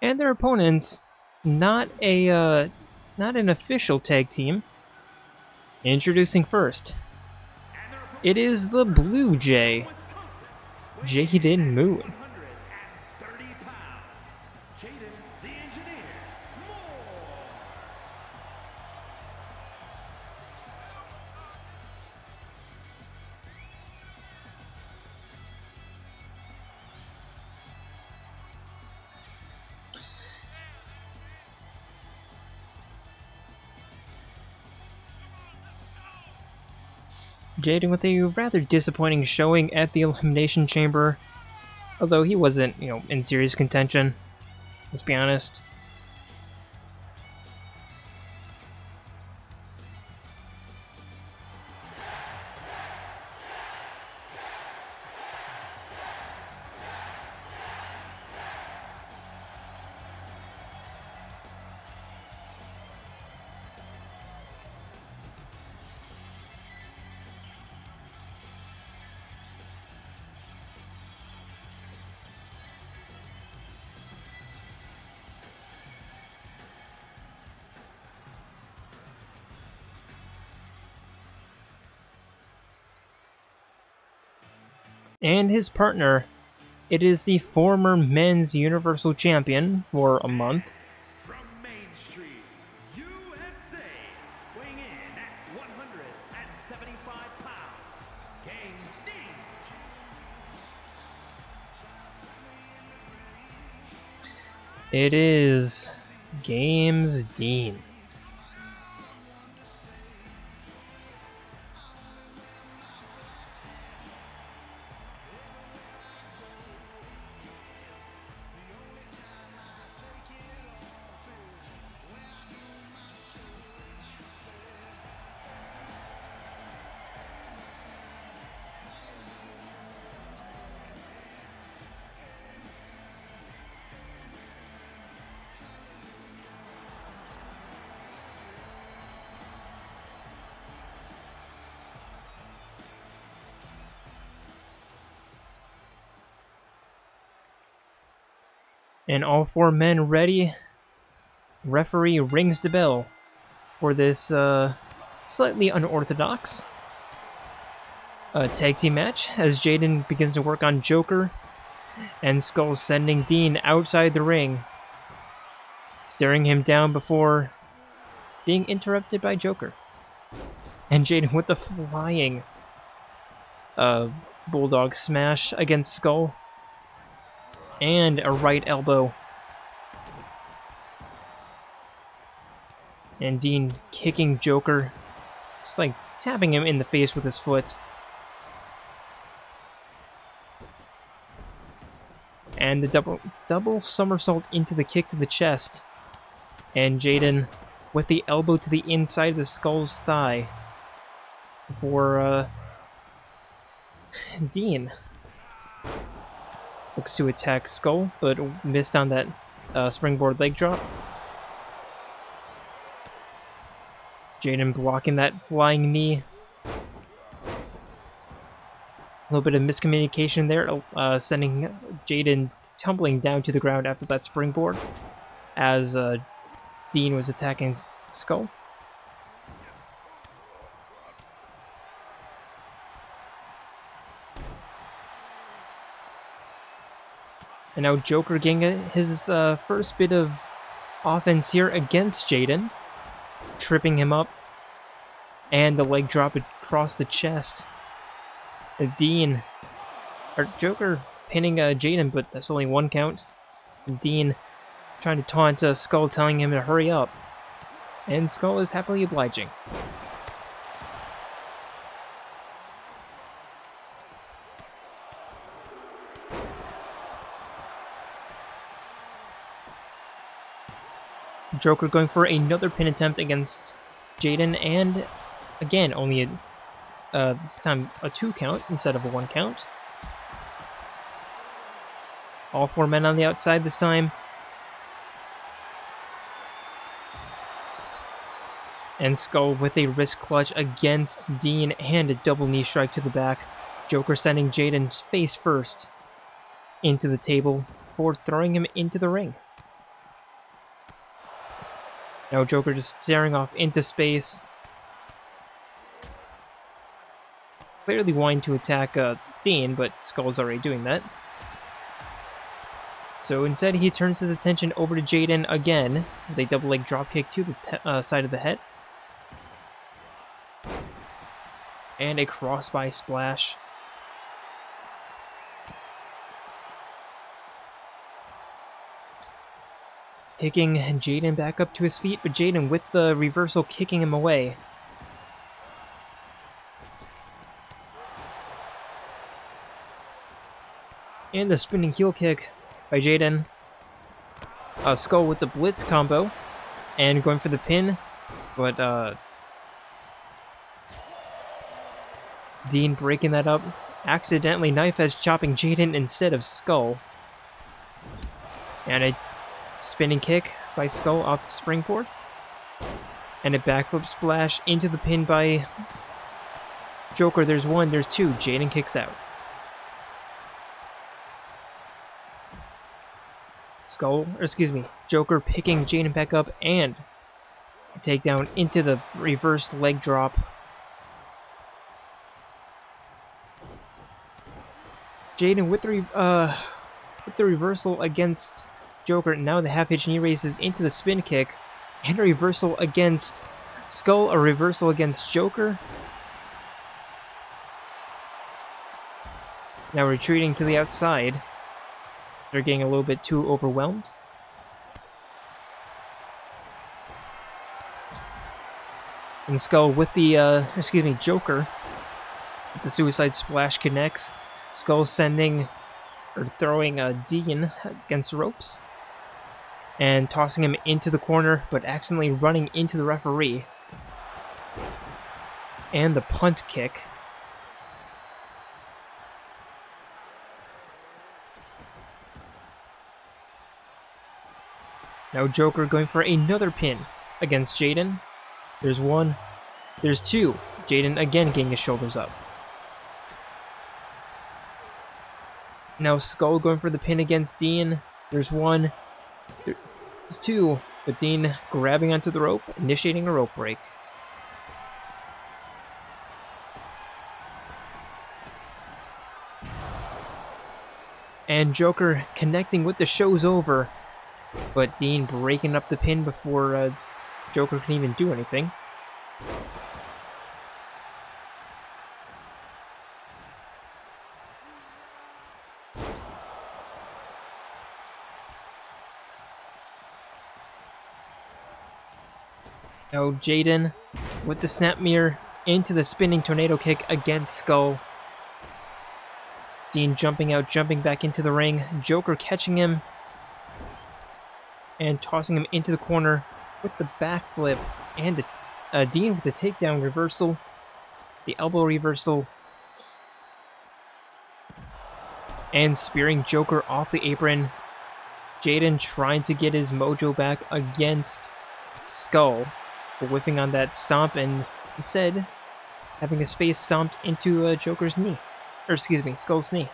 And their opponents, not an official tag team. Introducing first, it is the Blue Jay, Jayden Moon. 130 pounds, Jayden the Engineer Moore. Jayden with a rather disappointing showing at the Elimination Chamber, although he wasn't, in serious contention, let's be honest. And his partner, it is the former men's Universal Champion for a month, From Main Street, USA, weighing in at 175 pounds, Game D. it is Games Dean. And all four men ready. Referee rings the bell for this slightly unorthodox tag team match as Jayden begins to work on Joker and Skull sending Dean outside the ring, staring him down before being interrupted by Joker. And Jayden with the flying Bulldog smash against Skull. And a right elbow. And Dean kicking Joker, just like tapping him in the face with his foot. And the double somersault into the kick to the chest. And Jayden with the elbow to the inside of the Skull's thigh for Dean. Looks to attack Skull, but missed on that springboard leg drop. Jayden blocking that flying knee. A little bit of miscommunication there, sending Jayden tumbling down to the ground after that springboard as Dean was attacking Skull. And now Joker getting his first bit of offense here against Jayden, tripping him up, and the leg drop across the chest. Joker pinning Jayden, but that's only one count. Dean trying to taunt Skull, telling him to hurry up, and Skull is happily obliging. Joker going for another pin attempt against Jayden, and again, only this time a 2 count instead of a 1 count. All 4 men on the outside this time. And Skull with a wrist clutch against Dean and a double knee strike to the back. Joker sending Jayden face first into the table before throwing him into the ring. Now Joker just staring off into space. Clearly wanting to attack Dean, but Skull's already doing that. So instead he turns his attention over to Jayden again with a double leg dropkick to the side of the head. And a crossbody splash. Picking Jayden back up to his feet, but Jayden with the reversal kicking him away. And the spinning heel kick by Jayden. Skull with the blitz combo and going for the pin, but Dean breaking that up. Accidentally knife edge chopping Jayden instead of Skull. And a spinning kick by Skull off the springboard. And a backflip splash into the pin by Joker. There's 1, there's 2. Jayden kicks out. Joker picking Jayden back up and a takedown into the reversed leg drop. Jayden with the reversal against Joker. Now the half hitch knee raises into the spin kick and a reversal against Skull, a reversal against Joker. Now retreating to the outside. They're getting a little bit too overwhelmed. And Skull with the, Joker with the suicide splash connects. Skull sending, or throwing Dean against the ropes. And tossing him into the corner, but accidentally running into the referee. And the punt kick. Now Joker going for another pin against Jayden. There's 1. There's 2. Jayden again getting his shoulders up. Now Skull going for the pin against Dean. There's 1. There's 2. But Dean grabbing onto the rope, initiating a rope break. And Joker connecting with the show's over. But Dean breaking up the pin before Joker can even do anything. Now Jayden with the snap mirror into the spinning tornado kick against Skull. Dean jumping out, jumping back into the ring. Joker catching him and tossing him into the corner with the backflip, and the Dean with the takedown reversal, the elbow reversal, and spearing Joker off the apron. Jayden trying to get his mojo back against Skull, but whiffing on that stomp and instead having his face stomped into Joker's knee. Or excuse me, Skull's knee.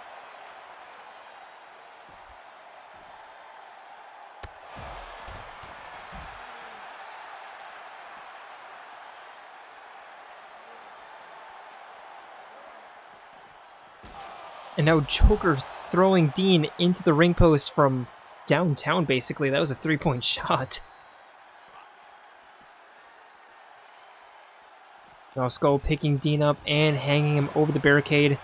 And now Joker's throwing Dean into the ring post from downtown, basically. That was a 3-point shot. Now Skull picking Dean up and hanging him over the barricade.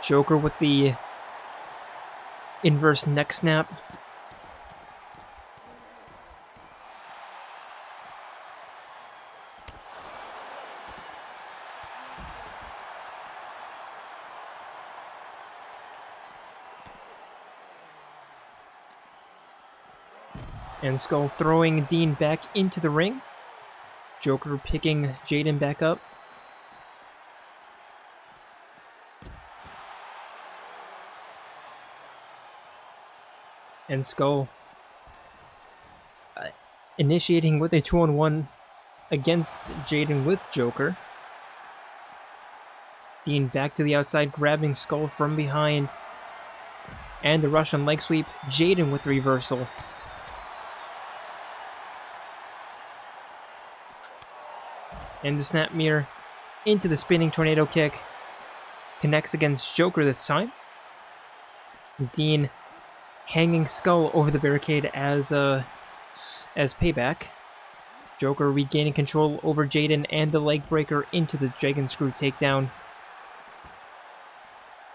Joker with the inverse neck snap. And Skull throwing Dean back into the ring. Joker picking Jayden back up. And Skull initiating with a 2-on-1 against Jayden with Joker. Dean back to the outside, grabbing Skull from behind. And the Russian leg sweep. Jayden with the reversal. And the snap mirror into the spinning tornado kick. Connects against Joker this time. Dean hanging Skull over the barricade as payback. Joker regaining control over Jayden and the leg breaker into the dragon screw takedown.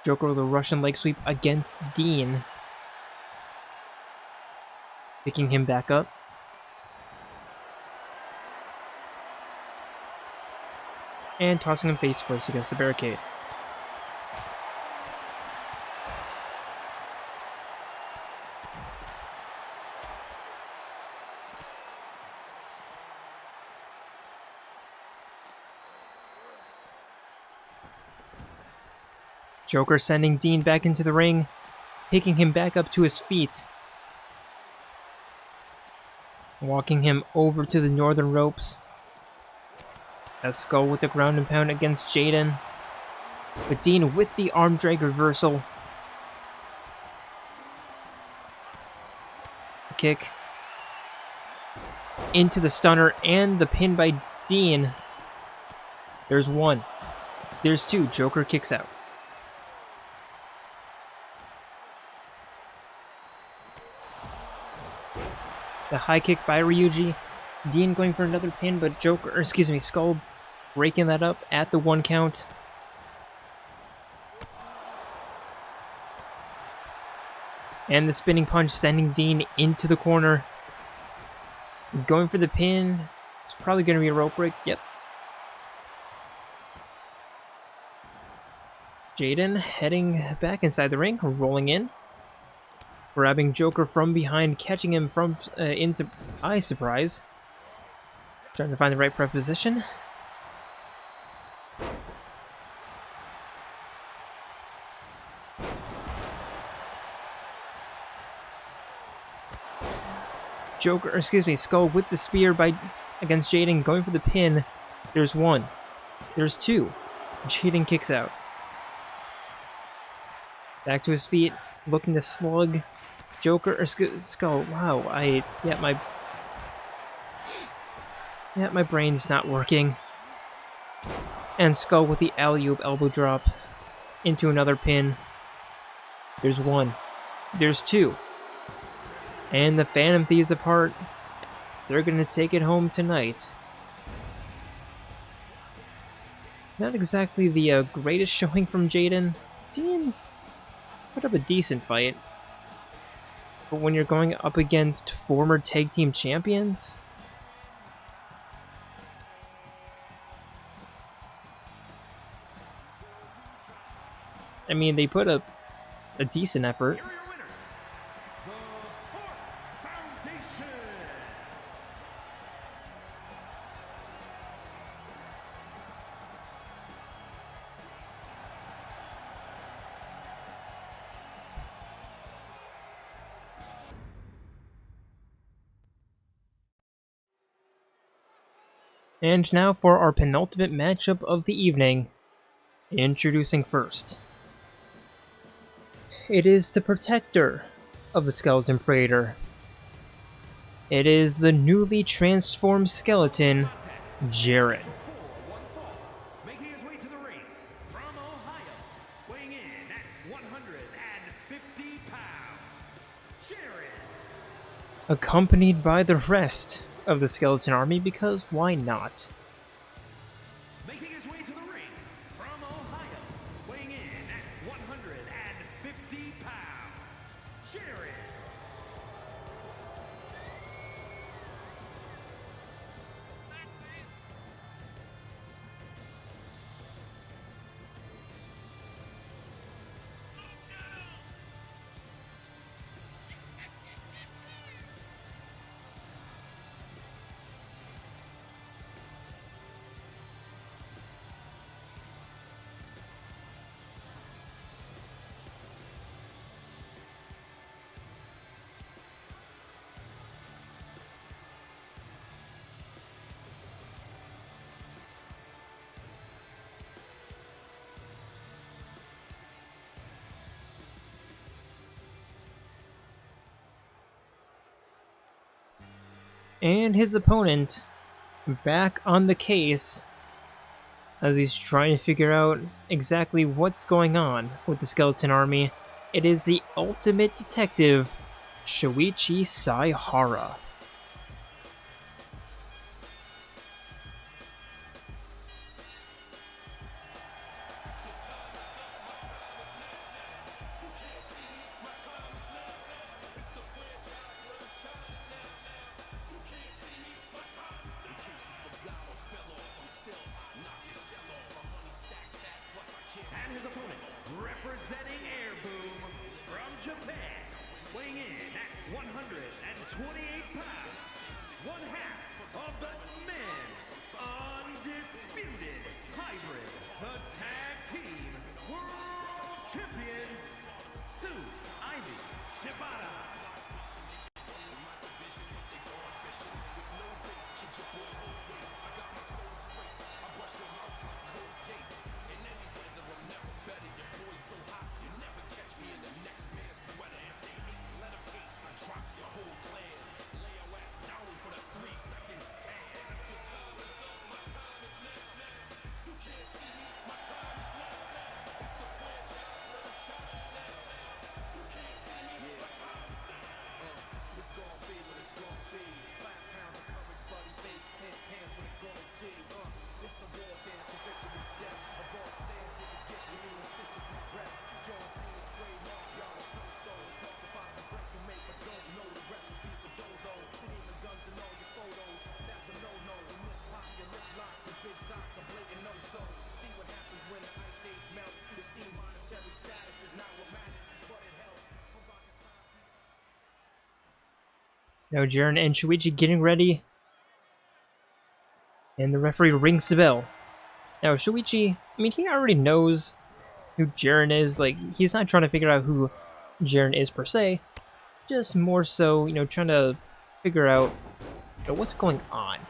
Joker with a Russian leg sweep against Dean. Picking him back up. And tossing him face first against the barricade. Joker sending Dean back into the ring, picking him back up to his feet. Walking him over to the northern ropes. A Skull with the ground and pound against Jayden. But Dean with the arm drag reversal. Kick. Into the stunner and the pin by Dean. There's one. There's two. Joker kicks out. The high kick by Ryuji. Dean going for another pin, but Skull breaking that up at the 1 count. And the spinning punch sending Dean into the corner. Going for the pin. It's probably going to be a rope break. Yep. Jayden heading back inside the ring, rolling in. Grabbing Joker from behind, catching him from eye surprise. Trying to find the right preposition. Skull with the spear against Jayden, going for the pin. There's one. There's two. Jayden kicks out. Back to his feet, looking to slug Skull. Wow, my brain's not working. And Skull with the alley-oop elbow drop into another pin. There's one. There's two. And the Phantom Thieves of Heart, they're going to take it home tonight. Not exactly the greatest showing from Jayden. Dean put up a decent fight. But when you're going up against former tag team champions, I mean, they put up a decent effort. And now for our penultimate matchup of the evening. Introducing first. It is the protector of the Skeleton Freighter. It is the newly transformed skeleton, Jaran. Making his way to the ring from Ohio, weighing in at 150 pounds, Jaran. Accompanied by the rest of the Skeleton Army, because why not? Making his way to the ring from Ohio, weighing in at 150 pounds, Jaran. And his opponent back on the case as he's trying to figure out exactly what's going on with the Skeleton Army. It is the ultimate detective, Shuichi Saihara. And his opponent, representing Air Boom from Japan, weighing in at 128 pounds, one half of the men's undisputed hybrid, the tag team world champions, Ivy Shibata. Now Jaran and Shuichi getting ready, and the referee rings the bell. Now Shuichi, I mean, he already knows who Jaran is. Like, he's not trying to figure out who Jaran is per se, just more so, trying to figure out what's going on.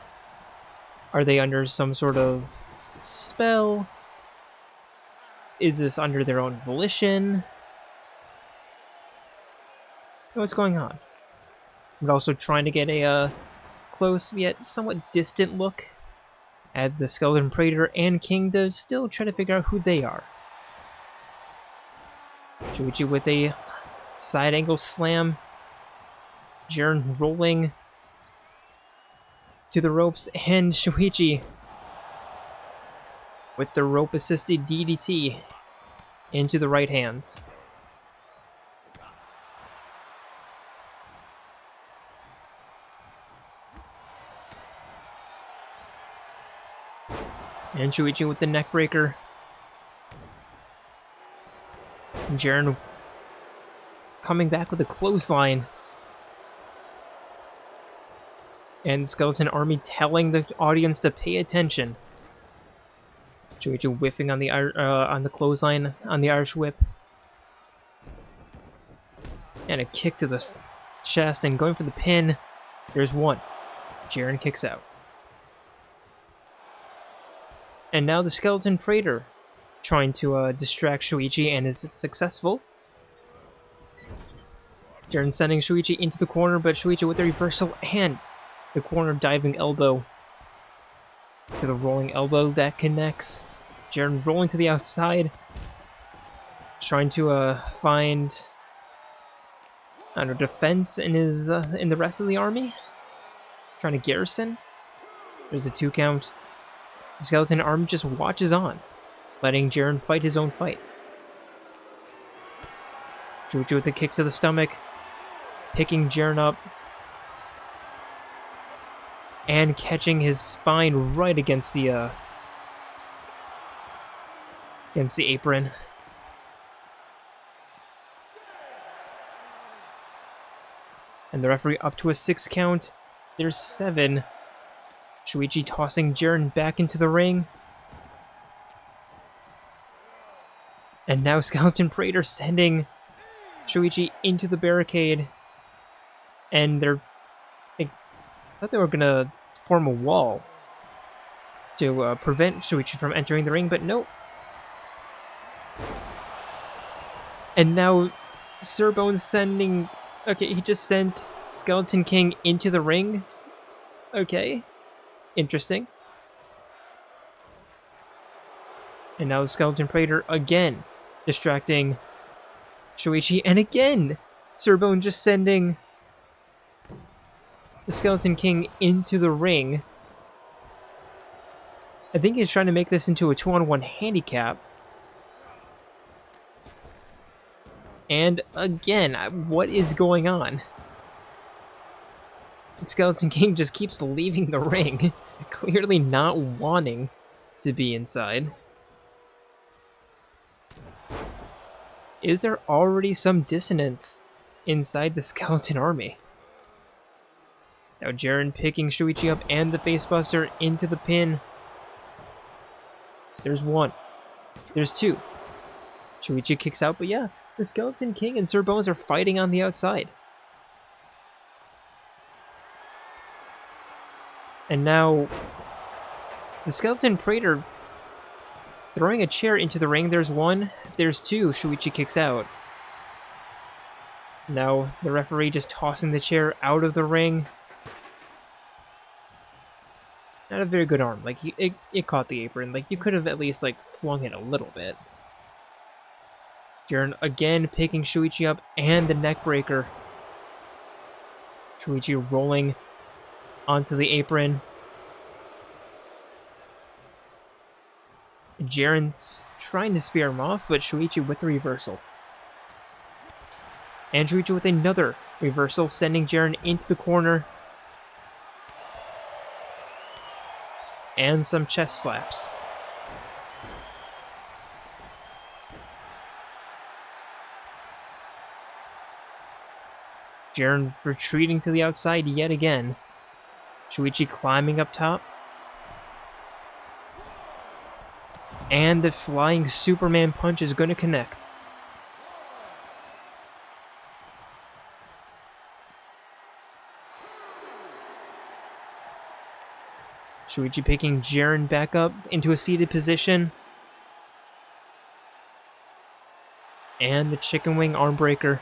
Are they under some sort of spell? Is this under their own volition? What's going on? But also trying to get a close yet somewhat distant look at the Skeleton Praetor and King to still try to figure out who they are. Shuichi with a side angle slam. Jaran rolling to the ropes, and Shuichi with the rope assisted DDT into the right hands. And Shuichi with the neckbreaker. Jaran coming back with a clothesline. And Skeleton Army telling the audience to pay attention. Shuichi whiffing on the clothesline on the Irish whip. And a kick to the chest and going for the pin. There's one. Jaran kicks out. And now the Skeleton Praetor trying to distract Shuichi and is successful. Jaran sending Shuichi into the corner, but Shuichi with the reversal and the corner diving elbow to the rolling elbow that connects. Jaran rolling to the outside, trying to find, I don't know, defense in his in the rest of the army, trying to garrison. There's a 2 count. The Skeleton army just watches on, letting Jaran fight his own fight. Shuichi with the kick to the stomach, picking Jaran up, and catching his spine right against the apron. And the referee up to a 6 count. There's 7. Shuichi tossing Jaran back into the ring. And now Skeleton Praetor sending Shuichi into the barricade. And I thought they were going to form a wall to prevent Shuichi from entering the ring, but nope. And now Sir Bones sending... Okay, he just sent Skeleton King into the ring. Okay. Interesting. And now the Skeleton Praetor again distracting Shuichi. And again, Sir Bones just sending the Skeleton King into the ring. I think he's trying to make this into a 2-on-1 handicap. And again, what is going on? The Skeleton King just keeps leaving the ring, clearly not wanting to be inside. Is there already some dissonance inside the Skeleton army? Now Jaran picking Shuichi up and the facebuster into the pin. There's 1. There's 2. Shuichi kicks out, but yeah, the Skeleton King and Sir Bones are fighting on the outside. And now the Skeleton Praetor throwing a chair into the ring. There's 1. There's 2. Shuichi kicks out. Now the referee just tossing the chair out of the ring. Not a very good arm. Like, it caught the apron. Like, you could have at least, like, flung it a little bit. Jaran again picking Shuichi up and the neck breaker. Shuichi rolling onto the apron. Jaran's trying to spear him off, but Shuichi with the reversal. And Shuichi with another reversal, sending Jaran into the corner. And some chest slaps. Jaran retreating to the outside yet again. Shuichi climbing up top. And the flying Superman punch is going to connect. Shuichi picking Jaran back up into a seated position. And the chicken wing arm breaker.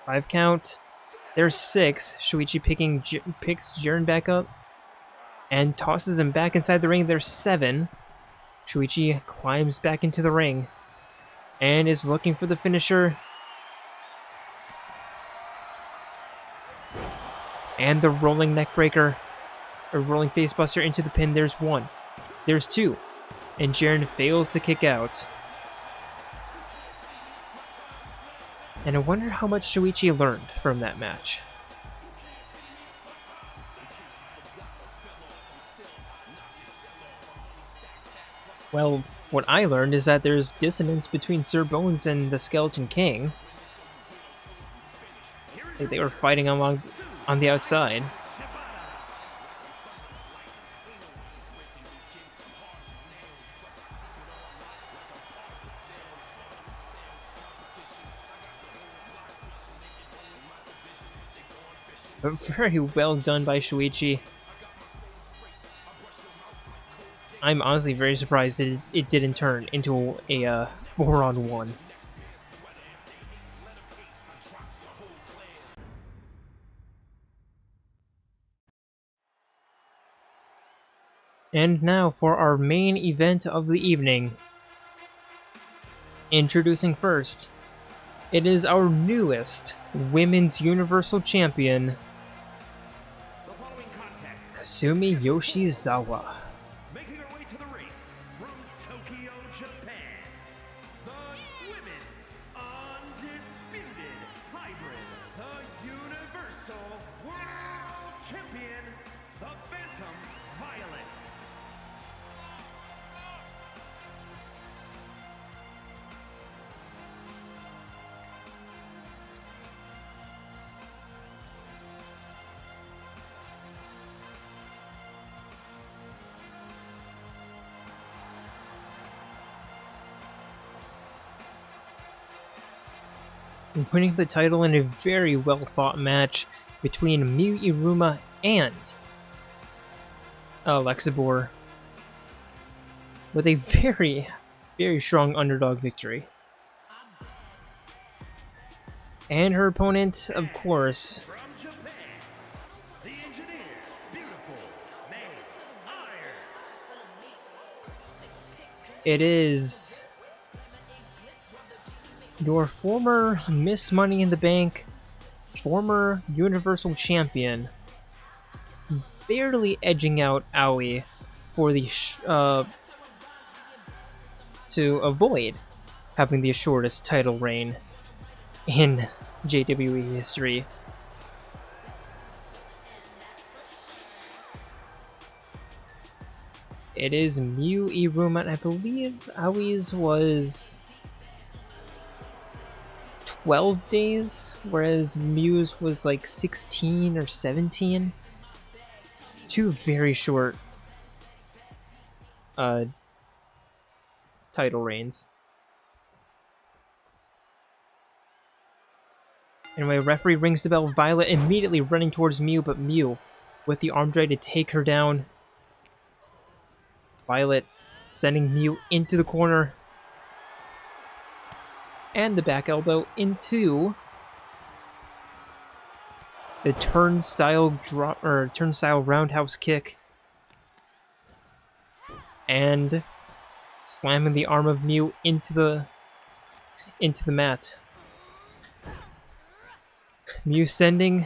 Five count. There's 6. Shuichi picks Jaran back up and tosses him back inside the ring. There's 7. Shuichi climbs back into the ring and is looking for the finisher. And the rolling neck breaker, or rolling facebuster into the pin. There's 1. There's 2. And Jaran fails to kick out. And I wonder how much Shuichi learned from that match. Well, what I learned is that there's dissonance between Sir Bones and the Skeleton King. They were fighting on the outside. But very well done by Shuichi. I'm honestly very surprised that it didn't turn into a 4-on-1. And now for our main event of the evening. Introducing first, it is our newest Women's Universal Champion, The following contest, Kasumi Yoshizawa. making her way to the ring from Tokyo, Japan, the Women's Undisputed Hybrid, the Universal World Champion, the Phantom Violet. Winning the title in a very well-fought match between Miu Iruma and Lexibor, with a very, very strong underdog victory. And her opponent, of course, From Japan, the Engineers, beautiful May Iron. it is your former Miss Money in the Bank, former Universal Champion, barely edging out Aoi for the to avoid having the shortest title reign in JWE history. It is Miu Iruma, and I believe Aoi's was 12 days, whereas Miu's was like 16 or 17. Two very short title reigns. Anyway, referee rings the bell. Violet immediately running towards Miu, but Miu with the arm drag to take her down. Violet sending Miu into the corner. And the back elbow into the turnstile drop or turnstile roundhouse kick. And slamming the arm of Miu into the mat. Miu sending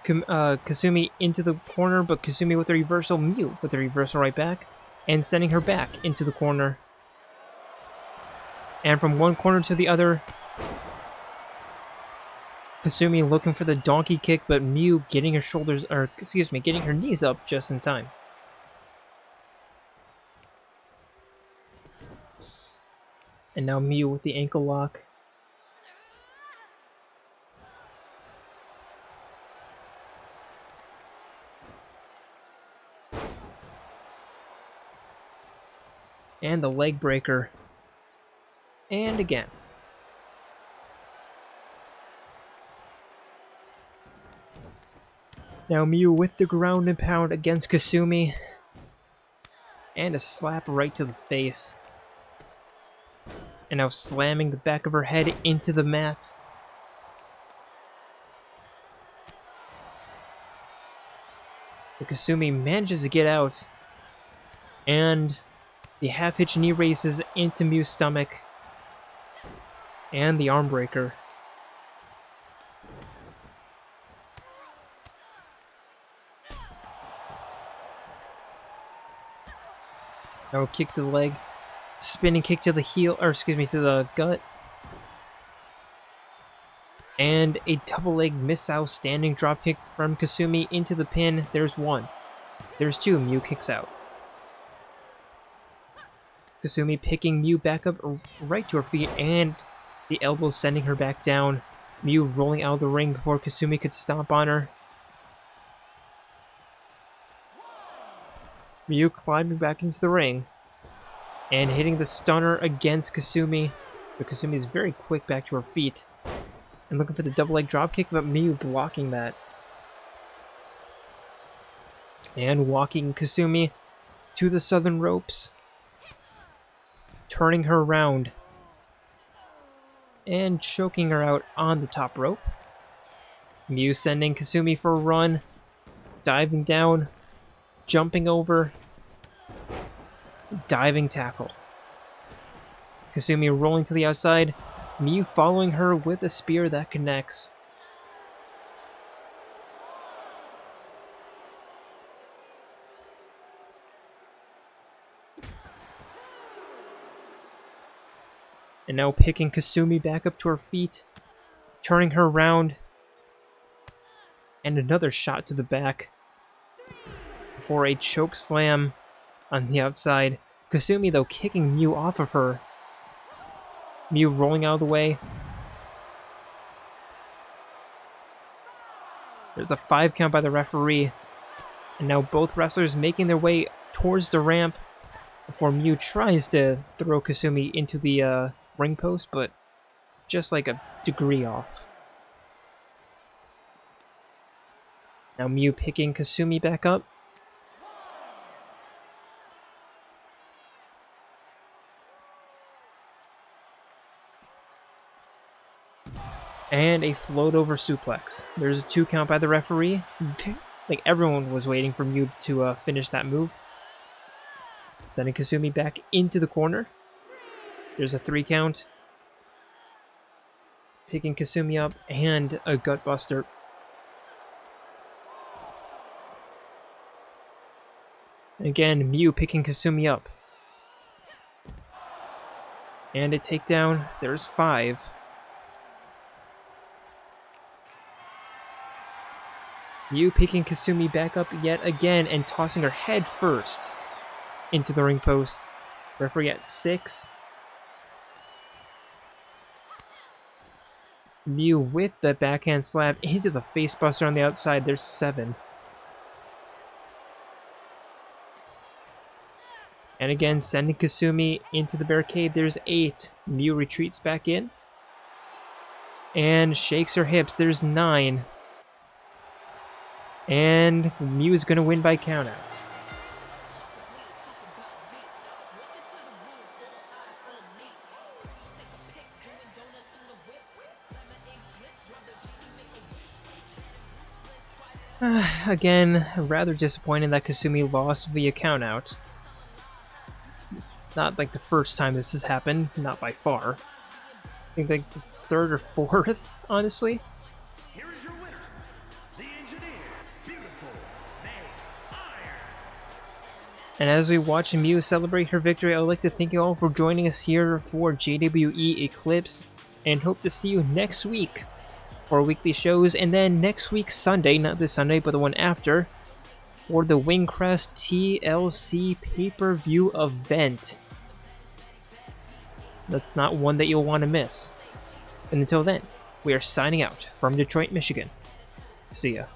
Kasumi into the corner, but Kasumi with a reversal, Miu with a reversal right back, and sending her back into the corner. And from one corner to the other, Kasumi looking for the donkey kick, but Miu getting her shoulders, or excuse me, getting her knees up just in time. And now Miu with the ankle lock. And the leg breaker. And again. Now Miu with the ground and pound against Kasumi. And a slap right to the face. And now slamming the back of her head into the mat. But Kasumi manages to get out. And the half-hitch knee raises into Miu's stomach. And the arm breaker. Now a kick to the leg. Spinning kick to the heel, or excuse me, to the gut. And a double leg missile standing drop kick from Kasumi into the pin. There's one. There's two. Miu kicks out. Kasumi picking Miu back up right to her feet, and the elbow sending her back down. Miu rolling out of the ring before Kasumi could stomp on her. Miu climbing back into the ring and hitting the stunner against Kasumi. But Kasumi is very quick back to her feet and looking for the double leg drop kick, but Miu blocking that. And walking Kasumi to the southern ropes. Turning her around. And choking her out on the top rope. Miu sending Kasumi for a run. Diving down. Jumping over. Diving tackle. Kasumi rolling to the outside. Miu following her with a spear that connects. And now picking Kasumi back up to her feet. Turning her around. And another shot to the back. For a choke slam on the outside. Kasumi, though, kicking Miu off of her. Miu rolling out of the way. There's a 5 count by the referee. And now both wrestlers making their way towards the ramp before Miu tries to throw Kasumi into the ring post, but just like a degree off. Now Miu picking Kasumi back up. And a float over suplex. There's a 2 count by the referee. Like everyone was waiting for Miu to finish that move. Sending Kasumi back into the corner. There's a 3 count. Picking Kasumi up and a gutbuster. Again, Miu picking Kasumi up. And a takedown. There's 5. Miu picking Kasumi back up yet again and tossing her head first into the ring post. Referee at 6. Miu with the backhand slap into the facebuster on the outside. There's 7. And again, sending Kasumi into the barricade. There's 8. Miu retreats back in. And shakes her hips. There's 9. And Miu is going to win by countout. Again, rather disappointing that Kasumi lost via countout. It's not like the first time this has happened, not by far. I think like the 3rd or 4th, honestly. Here is your winner, the Engineer, Beautiful May Iron. And as we watch Miu celebrate her victory, I would like to thank you all for joining us here for JWE Eclipse, and hope to see you next week for weekly shows, and then next week Sunday, not this Sunday, but the one after, for the Wingcrest TLC pay-per-view event. That's not one that you'll want to miss. And until then, we are signing out from Detroit, Michigan. See ya.